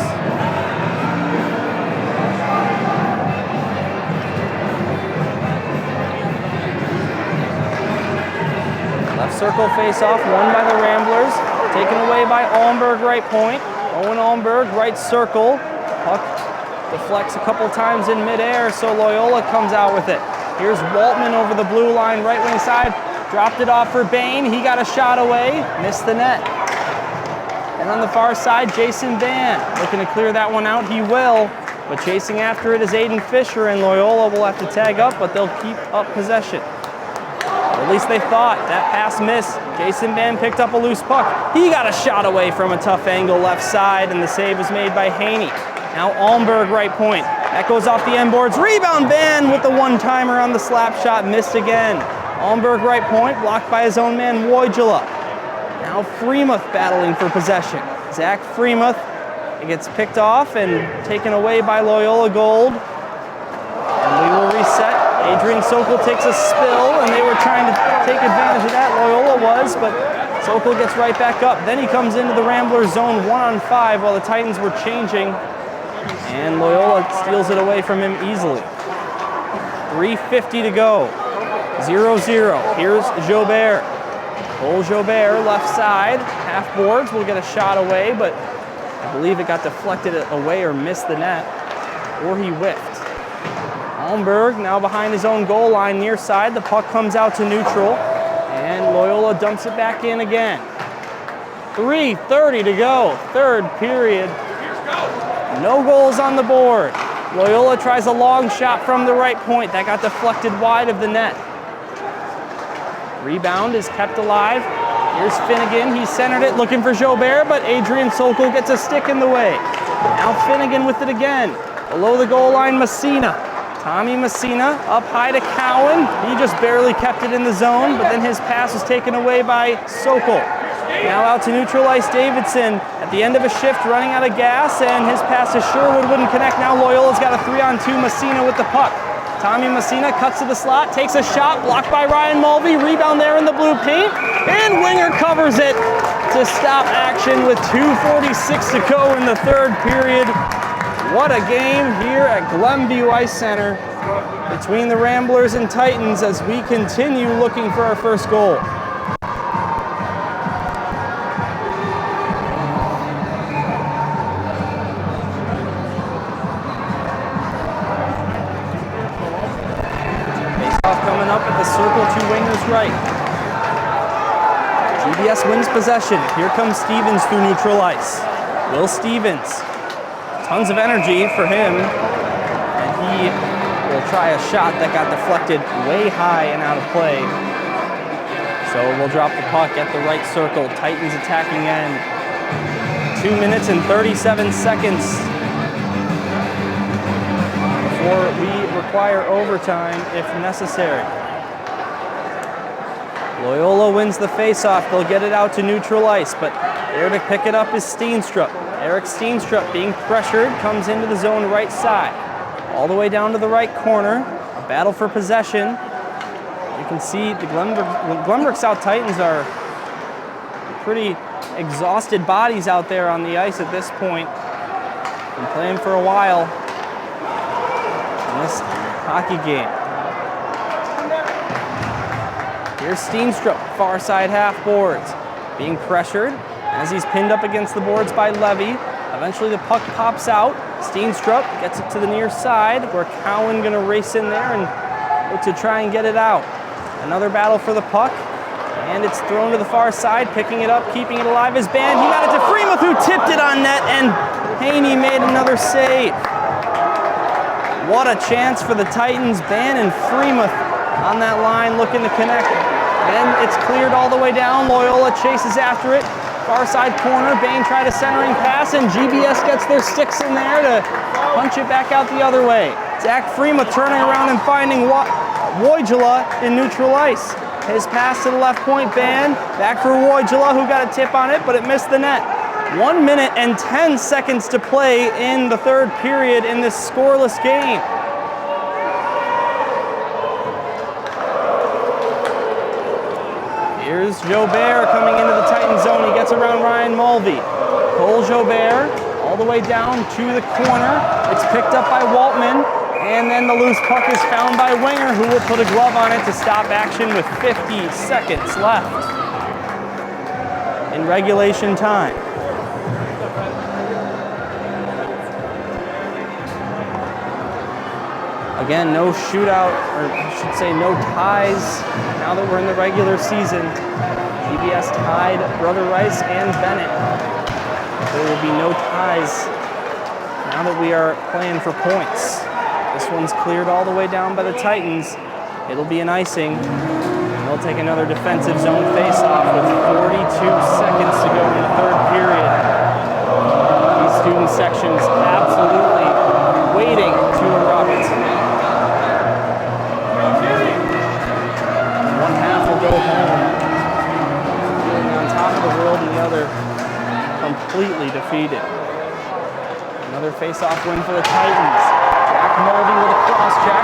Left circle face-off, won by the Ramblers. Taken away by Almberg, right point. Owen Almberg, right circle. Puck deflects a couple times in midair, so Loyola comes out with it. Here's Waltman over the blue line, right wing side. Dropped it off for Bain. He got a shot away, missed the net. And on the far side, Jason Van looking to clear that one out. He will, but chasing after it is Aiden Fisher, and Loyola will have to tag up, but they'll keep up possession. Or at least they thought. That pass missed. Jason Van picked up a loose puck. He got a shot away from a tough angle left side, and the save was made by Haney. Now Almberg right point. That goes off the end boards. Rebound Van with the one-timer on the slap shot. Missed again. Almberg right point, blocked by his own man Wojula. Now Freemuth battling for possession. Zach Freemuth, it gets picked off and taken away by Loyola Gold. And we will reset. Adrian Sokol takes a spill, and they were trying to take advantage of that. Loyola was, but Sokol gets right back up. Then he comes into the Ramblers zone 1-on-5 while the Titans were changing. And Loyola steals it away from him easily. 3:50 to go. 0-0. Here's Jobert. Cole Jobert, left side. Half boards will get a shot away, but I believe it got deflected away or missed the net, or he whiffed. Almberg now behind his own goal line near side. The puck comes out to neutral, and Loyola dumps it back in again. 3:30 to go, third period. No goals on the board. Loyola tries a long shot from the right point. That got deflected wide of the net. Rebound is kept alive. Here's Finnegan. He centered it looking for Jobert, but Adrian Sokol gets a stick in the way. Now Finnegan with it again. Below the goal line, Messina. Tommy Messina up high to Cowan. He just barely kept it in the zone, but then his pass was taken away by Sokol. Now out to neutral ice, Davidson at the end of a shift running out of gas, and his pass to Sherwood wouldn't connect. Now Loyola's got a 3-on-2, Messina with the puck. Tommy Messina cuts to the slot, takes a shot, blocked by Ryan Mulvey. Rebound there in the blue paint, and Winger covers it to stop action with 2:46 to go in the third period. What a game here at Glenview Ice Center between the Ramblers and Titans as we continue looking for our first goal. Face-off coming up at the circle, two wingers right. GBS wins possession. Here comes Stevens through neutral ice. Will Stevens. Tons of energy for him, and he will try a shot that got deflected way high and out of play. So we'll drop the puck at the right circle. Titans attacking end. 2 minutes and 37 seconds before we require overtime if necessary. Loyola wins the face-off. They'll get it out to neutral ice, but there to pick it up is Steenstrup. Eric Steenstrup being pressured, comes into the zone right side. All the way down to the right corner. A battle for possession. You can see the Glenbrook South Titans are pretty exhausted bodies out there on the ice at this point. Been playing for a while in this hockey game. Here's Steenstrup, far side half boards. being pressured as he's pinned up against the boards by Levy. Eventually the puck pops out. Steenstrup gets it to the near side where Cowan gonna race in there and look to try and get it out. Another battle for the puck, and it's thrown to the far side. Picking it up, keeping it alive is Band. He got it to Freemuth, who tipped it on net, and Haney made another save. What a chance for the Titans. Band and Freemuth on that line looking to connect. And it's cleared all the way down. Loyola chases after it. Far side corner, Bain tried a centering pass, and GBS gets their sticks in there to punch it back out the other way. Zach Freemuth turning around and finding Wojula in neutral ice. His pass to the left point, Ban. Back for Wojula, who got a tip on it, but it missed the net. 1 minute and 10 seconds to play in the third period in this scoreless game. Here's Jobert coming into the Titan zone. He gets around Ryan Mulvey. Cole Jobert all the way down to the corner. It's picked up by Waltman, and then the loose puck is found by Winger, who will put a glove on it to stop action with 50 seconds left in regulation time. Again, no shootout, or I should say no ties now that we're in the regular season. GBS tied Brother Rice and Bennett. There will be no ties now that we are playing for points. This one's cleared all the way down by the Titans. It'll be an icing. And they'll take another defensive zone face-off with 42 seconds to go in the third period. These student sections absolutely waiting to erupt. Go home, feeling on top of the world, and the other completely defeated. Another face-off win for the Titans. Jack Mulvey with a cross-check.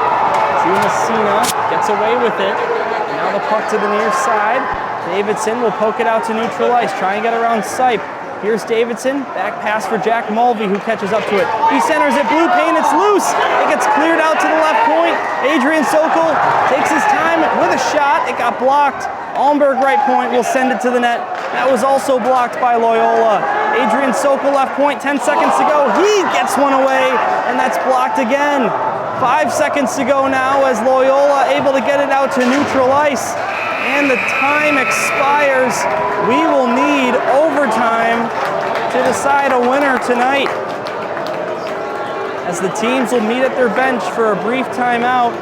Messina gets away with it. And now the puck to the near side. Davidson will poke it out to neutral ice, try and get around Sipe. Here's Davidson, back pass for Jack Mulvey, who catches up to it. He centers it, blue paint, it's loose. It gets cleared out to the left point. Adrian Sokol takes his time with a shot. It got blocked. Almberg right point will send it to the net. That was also blocked by Loyola. Adrian Sokol left point, 10 seconds to go. He gets one away, and that's blocked again. 5 seconds to go now as Loyola able to get it out to neutral ice. And the time expires. We will need overtime to decide a winner tonight, as the teams will meet at their bench for a brief timeout.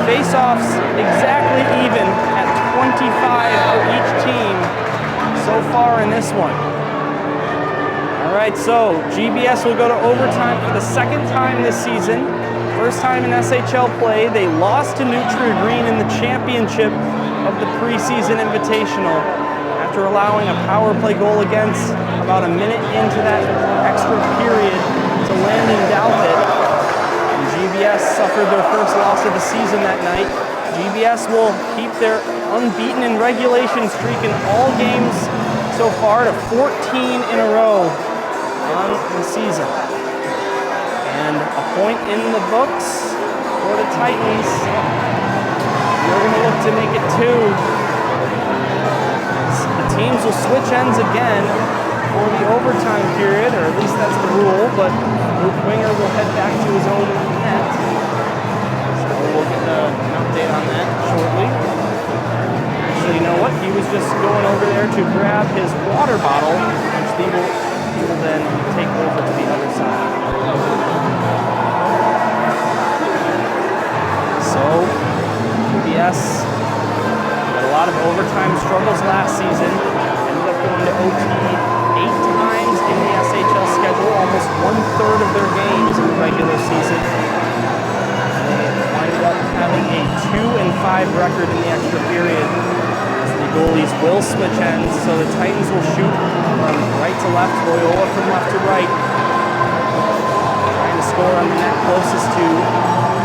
Face-offs exactly even at 25 for each team so far in this one. All right, so GBS will go to overtime for the second time this season. First time in SHL play. They lost to Nutria Green in the championship of the preseason invitational after allowing a power play goal against about a minute into that extra period to Landon Dalpit. And GBS suffered their first loss of the season that night. GBS will keep their unbeaten in regulation streak in all games so far to 14 in a row on the season. And a point in the books for the Titans. We're going to look to make it 2. The teams will switch ends again for the overtime period, or at least that's the rule, but Luke Winger will head back to his own net. So we'll get an update on that shortly. Actually, you know what? He was just going over there to grab his water bottle, which he will then take over to the other side. So, GBS had a lot of overtime struggles last season. Ended up going to OT 8 times in the SHL schedule, almost 1/3 of their games in the regular season. They ended up having a 2-5 record in the extra period. The goalies will switch ends, so the Titans will shoot from right to left, Loyola from left to right. Trying to score on the net closest to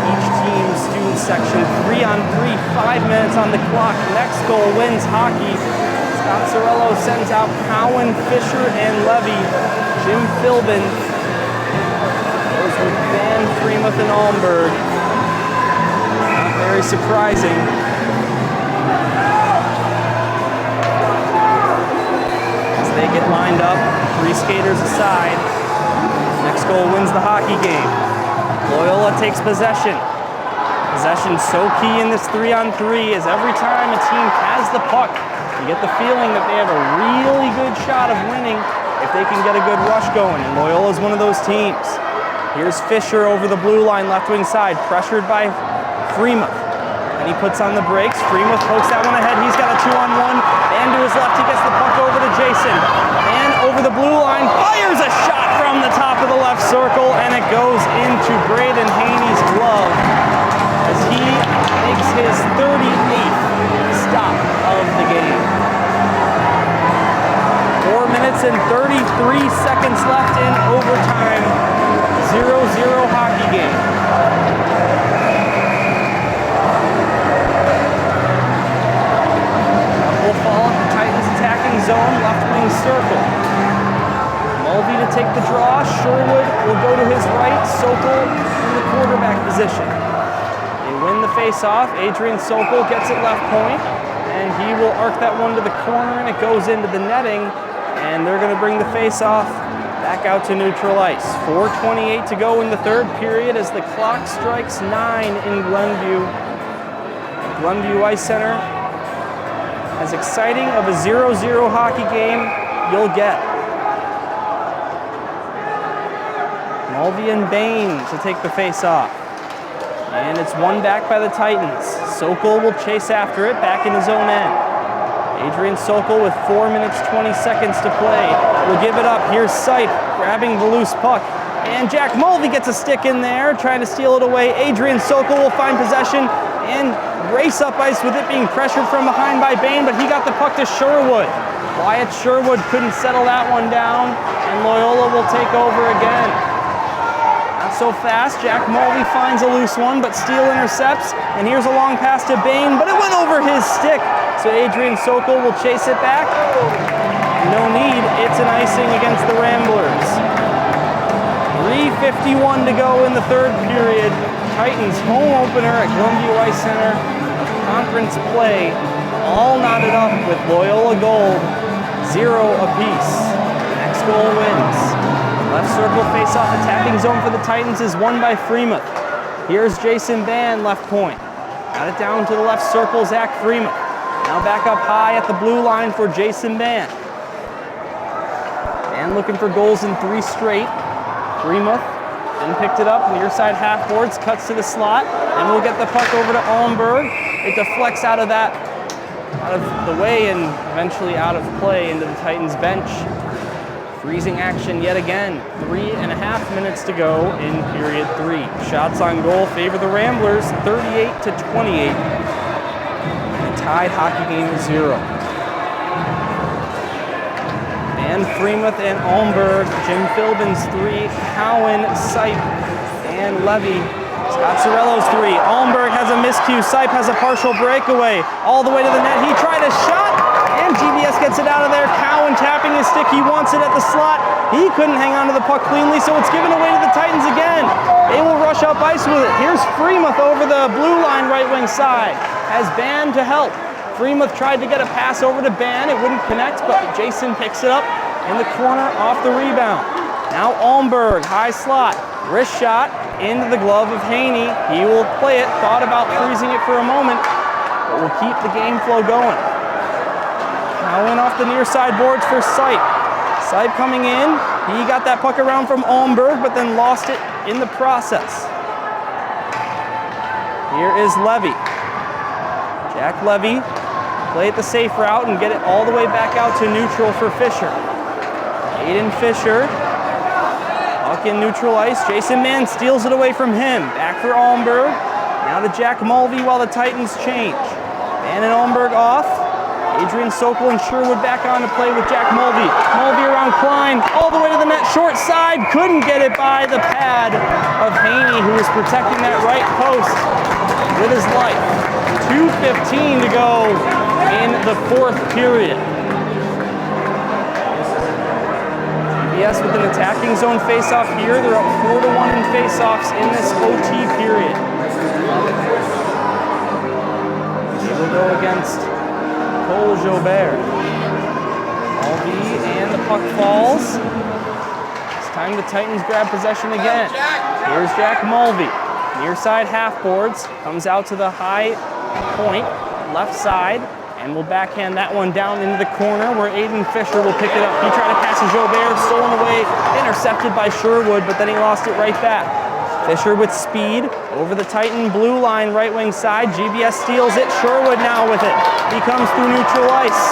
each team's student section. 3-on-3, 5 minutes on the clock. Next goal wins hockey. Scott Sorello sends out Cowan, Fisher, and Levy. Jim Philbin goes with Van, Freemuth, and Almberg. Not very surprising. They get lined up, 3 skaters aside. Next goal wins the hockey game. Loyola takes possession. Possession so key in this 3-on-3 as every time a team has the puck, you get the feeling that they have a really good shot of winning if they can get a good rush going, and Loyola is one of those teams. Here's Fisher over the blue line, left wing side, pressured by Freemuth. And he puts on the brakes. Freemuth pokes that one ahead. He's got a 2-on-1. And to his left, he gets the puck over to Jason. And over the blue line, fires a shot from the top of the left circle, and it goes into Braden Haney's glove as he makes his 38th stop of the game. 4 minutes and 33 seconds left in overtime. 0-0 hockey game. Will follow the Titans attacking zone, left wing circle. Mulvey to take the draw. Sherwood will go to his right. Sokol in the quarterback position. They win the face-off. Adrian Sokol gets it left point, and he will arc that one to the corner, and it goes into the netting, and they're going to bring the face-off back out to neutral ice. 4:28 to go in the third period as the clock strikes 9 in Glenview. Glenview Ice Center. As exciting of a 0-0 hockey game you'll get. Mulvey and Bain to take the face-off. And it's won back by the Titans. Sokol will chase after it, back in his own end. Adrian Sokol with 4 minutes, 20 seconds to play. Will give it up. Here's Sipe grabbing the loose puck. And Jack Mulvey gets a stick in there, trying to steal it away. Adrian Sokol will find possession and race up ice with it being pressured from behind by Bain, but he got the puck to Sherwood. Wyatt Sherwood couldn't settle that one down, and Loyola will take over again. Not so fast. Jack Mulvey finds a loose one, but Steele intercepts, and here's a long pass to Bain, but it went over his stick. So Adrian Sokol will chase it back. No need, it's an icing against the Ramblers. 3:51 to go in the third period. Titans home opener at Glenview Ice Center. Conference play, all knotted up with Loyola gold, 0 apiece. Next goal wins. Left circle face-off attacking zone for the Titans is won by Freemuth. Here's Jason Ban, left point. Got it down to the left circle, Zach Freemuth. Now back up high at the blue line for Jason Ban. And looking for goals in 3 straight. Freemuth then picked it up, near side half boards, cuts to the slot, and we'll get the puck over to Allenberg. It deflects out of the way and eventually out of play into the Titans bench. Freezing action yet again. 3.5 minutes to go in period 3. Shots on goal favor the Ramblers, 38-28. A tied hockey game at 0. And Freemuth and Allenberg, Jim Philbin's 3, Cowan, Sipe, and Levy. Scott Sorello's 3. Allenberg has a miscue. Sipe has a partial breakaway. All the way to the net. He tried a shot, and GBS gets it out of there. Cowan tapping his stick. He wants it at the slot. He couldn't hang on to the puck cleanly, so it's given away to the Titans again. They will rush up ice with it. Here's Freemuth over the blue line right wing side. Has Ban to help. Freemuth tried to get a pass over to Ban. It wouldn't connect, but Jason picks it up in the corner off the rebound. Now Allenberg, high slot. Wrist shot into the glove of Haney. He will play it. Thought about freezing it for a moment, but will keep the game flow going. Cowan off the near side boards for Sipe. Sipe coming in. He got that puck around from Allenberg, but then lost it in the process. Here is Levy. Jack Levy, play it the safe route and get it all the way back out to neutral for Fisher. Aiden Fisher, puck in neutral ice. Jason Mann steals it away from him. Back for Allenberg. Now to Jack Mulvey while the Titans change. Van and Allenberg off. Adrian Sokol and Sherwood back on to play with Jack Mulvey. Mulvey around Klein, all the way to the net, short side. Couldn't get it by the pad of Haney, who was protecting that right post with his life. 2:15 to go in the fourth period. GBS with an attacking zone face-off here. They're up 4-1 in face-offs in this OT period. They will go against Cole Jobert. Mulvey and puck falls. It's time the Titans grab possession again. Here's Jack Mulvey. Near side half boards, comes out to the high point, left side, and will backhand that one down into the corner where Aiden Fisher will pick it up. He tried to pass to Jobert, stolen away, intercepted by Sherwood, but then he lost it right back. Fisher with speed over the Titan blue line, right wing side. GBS steals it. Sherwood now with it. He comes through neutral ice.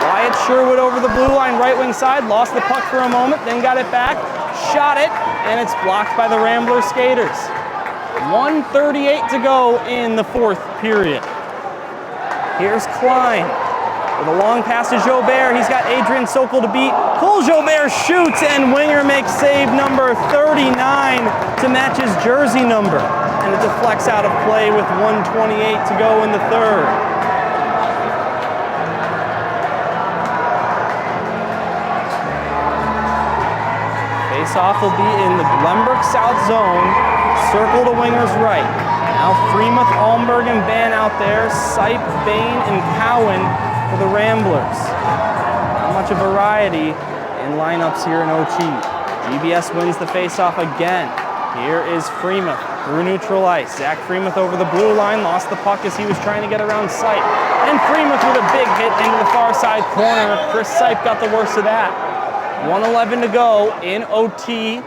Wyatt Sherwood over the blue line, right wing side. Lost the puck for a moment, then got it back. Shot it, and it's blocked by the Ramblers skaters. 1:38 to go in the fourth period. Here's Klein with a long pass to Jobert. He's got Adrian Sokol to beat. Cole Jobert shoots, and winger makes save number 39 to match his jersey number. And it deflects out of play with 1:28 to go in the third. Face-off will be in the Glenbrook South zone. Circle to wingers right. Now Freemuth, Almberg, and Ban out there. Sipe, Bain, and Cowan for the Ramblers. Not much of variety in lineups here in OT. GBS wins the face-off again. Here is Freemuth through neutral ice. Zach Freemuth over the blue line, lost the puck as he was trying to get around Sipe. And Freemuth with a big hit into the far side corner. Chris Sipe got the worst of that. 1:11 to go in OT.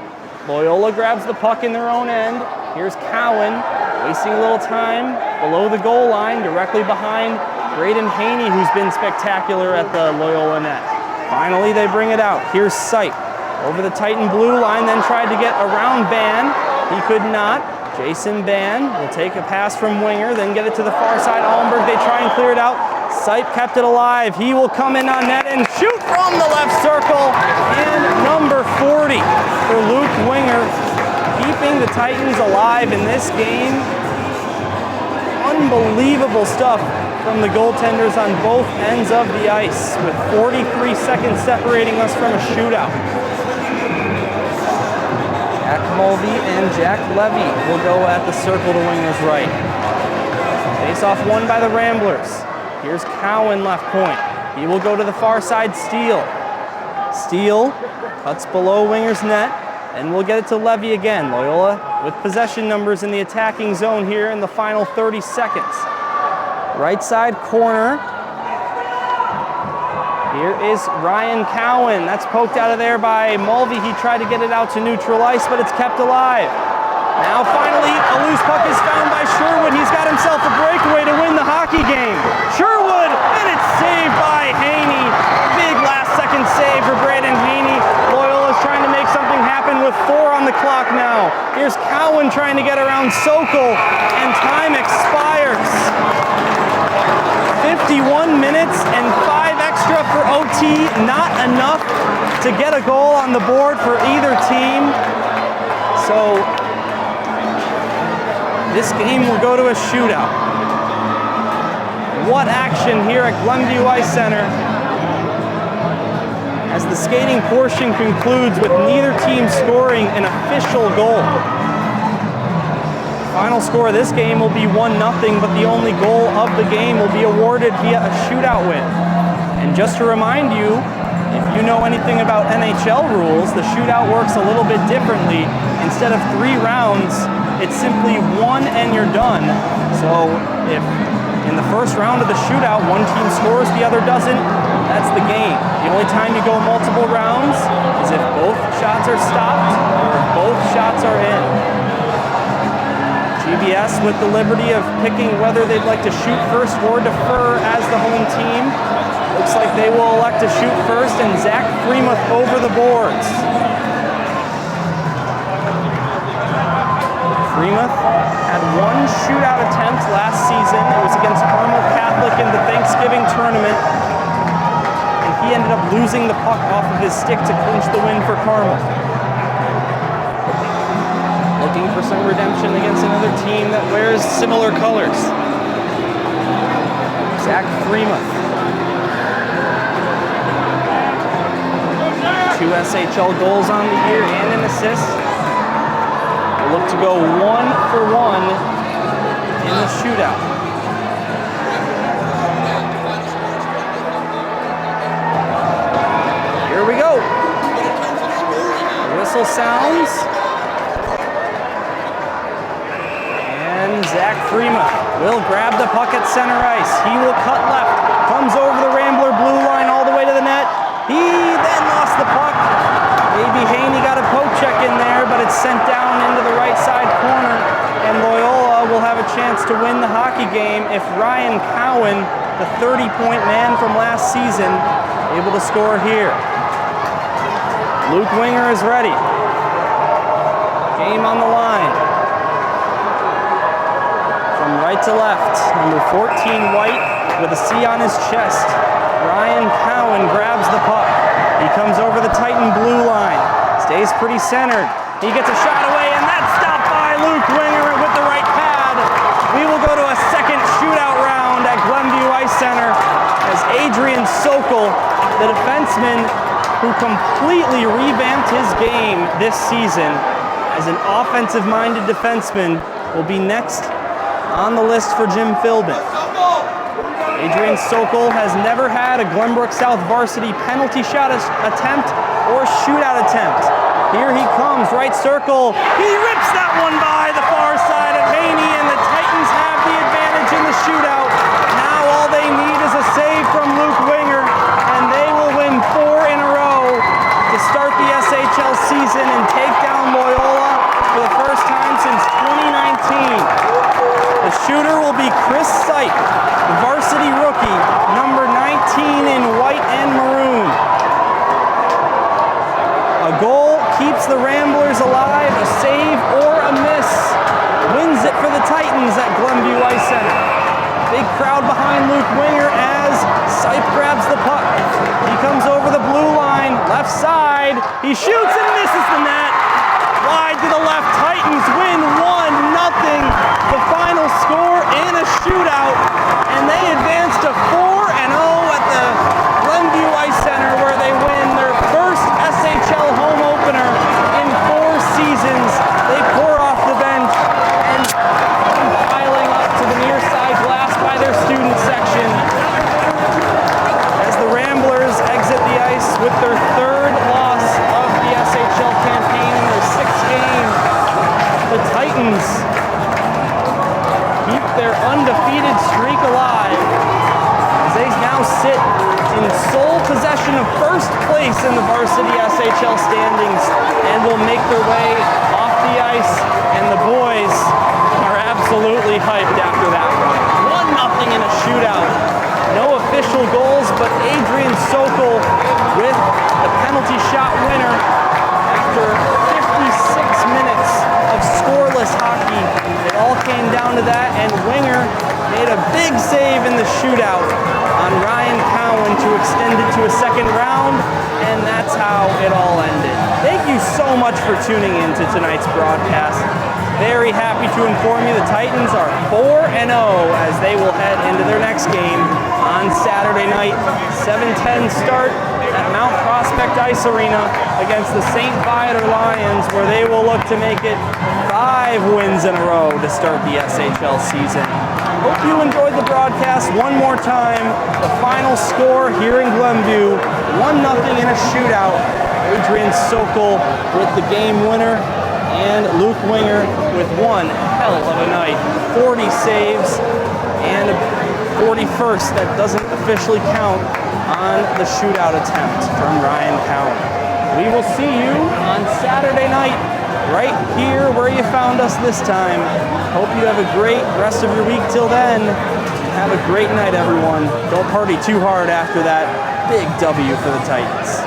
Loyola grabs the puck in their own end. Here's Cowan, wasting a little time below the goal line, directly behind Braden Haney, who's been spectacular at the Loyola net. Finally, they bring it out. Here's Sipe over the Titan blue line, then tried to get around Ban. He could not. Jason Ban will take a pass from winger, then get it to the far side. Almberg, they try and clear it out. Sipe kept it alive. He will come in on net and shoot from the left circle. And number 40 for Luke Winger, keeping the Titans alive in this game. Unbelievable stuff from the goaltenders on both ends of the ice, with 43 seconds separating us from a shootout. Jack Mulvey and Jack Levy will go at the circle to wingers right. Face-off won by the Ramblers. Here's Cowan left point. He will go to the far side, Steele. Steele cuts below winger's net, and we'll get it to Levy again. Loyola with possession numbers in the attacking zone here in the final 30 seconds. Right side corner. Here is Ryan Cowan. That's poked out of there by Mulvey. He tried to get it out to neutral ice, but it's kept alive. Now finally, a loose puck is found by Sherwood. He's got himself a breakaway to win the hockey game. Sherwood, and it's saved by Haney. Big last-second save for Braden Haney. Loyola's trying to make something happen with 4 on the clock now. Here's Cowan trying to get around Sokol, and time expires. 51 minutes and 5 extra for OT. Not enough to get a goal on the board for either team. So this game will go to a shootout. What action here at Glenview Ice Center as the skating portion concludes with neither team scoring an official goal. Final score of this game will be 1-0, but the only goal of the game will be awarded via a shootout win. And just to remind you, if you know anything about NHL rules, the shootout works a little bit differently. Instead of 3 rounds, it's simply 1 and you're done. So if in the first round of the shootout, one team scores, the other doesn't, that's the game. The only time you go multiple rounds is if both shots are stopped or if both shots are in. GBS with the liberty of picking whether they'd like to shoot first or defer as the home team. Looks like they will elect to shoot first, and Zach Freemuth over the boards. Freemuth had 1 shootout attempt last season. It was against Carmel Catholic in the Thanksgiving tournament. And he ended up losing the puck off of his stick to clinch the win for Carmel. Looking for some redemption against another team that wears similar colors. Zach Freemuth. 2 SHL goals on the year and an assist. Look to go 1-for-1 in the shootout. Here we go. whistle sounds. And Zach Freema will grab the puck at center ice. He will cut left, comes over the Rambler blue line all the way to the net. He then lost the puck. Maybe Haney got a poke check in there, but it's sent down into the right side corner. And Loyola will have a chance to win the hockey game if Ryan Cowan, the 30-point man from last season, able to score here. Luke Winger is ready. Game on the line. From right to left, number 14 White with a C on his chest. Ryan Cowan grabs the puck. He comes over the Titan blue line. Stays pretty centered. He gets a shot away, and that's stopped by Luke Winger with the right pad. We will go to a second shootout round at Glenview Ice Center as Adrian Sokol, the defenseman who completely revamped his game this season as an offensive-minded defenseman, will be next on the list for Jim Philbin. Adrian Sokol has never had a Glenbrook South varsity penalty shot attempt or shootout attempt. Here he comes, right circle. He rips that one by the far side of Haney, and the Titans have the advantage in the shootout. Now all they need is a save from Luke Winger, and they will win 4 in a row to start the SHL season and take down Loyola for the first time since 2019. The shooter will be Chris Sipe, the varsity rookie, number 19 in white and maroon. A goal keeps the Ramblers alive, a save or a miss wins it for the Titans at Glenview Ice Center. Big crowd behind Luke Winger as Sipe grabs the puck. He comes over the blue line, left side, he shoots and misses the net. Wide to the left, Titans win 1-0. The final score in a shootout, and they advance to 4-0 at the Glenview Ice Center, where they win their first SHL home opener in 4 seasons. They pour off the bench and come piling up to the near side glass by their student section as the Ramblers exit the ice with their 3rd loss of the SHL campaign in their 6th game. The Titans keep their undefeated streak alive as they now sit in sole possession of first place in the varsity SHL standings and will make their way off the ice, and the boys are absolutely hyped after that one. 1-0 in a shootout. No official goals, but Adrian Sokol with the penalty shot winner after 56 minutes of scoreless hockey. It all came down to that, and Winger made a big save in the shootout on Ryan Cowan to extend it to a 2nd round, and that's how it all ended. Thank you so much for tuning in to tonight's broadcast. Very happy to inform you the Titans are 4-0 as they will head into their next game on Saturday night, 7:10 start at Mount Prospect Ice Arena against the St. Viator Lions, where they will look to make it 5 wins in a row to start the SHL season. Hope you enjoyed the broadcast. One more time, the final score here in Glenview, 1-0 in a shootout. Adrian Sokol with the game winner, and Luke Winger with one hell of a night. 40 saves and a 41st that doesn't officially count on the shootout attempt from Ryan Cowan. We will see you on Saturday night right here where you found us this time. Hope you have a great rest of your week till then. Have a great night, everyone. Don't party too hard after that big W for the Titans.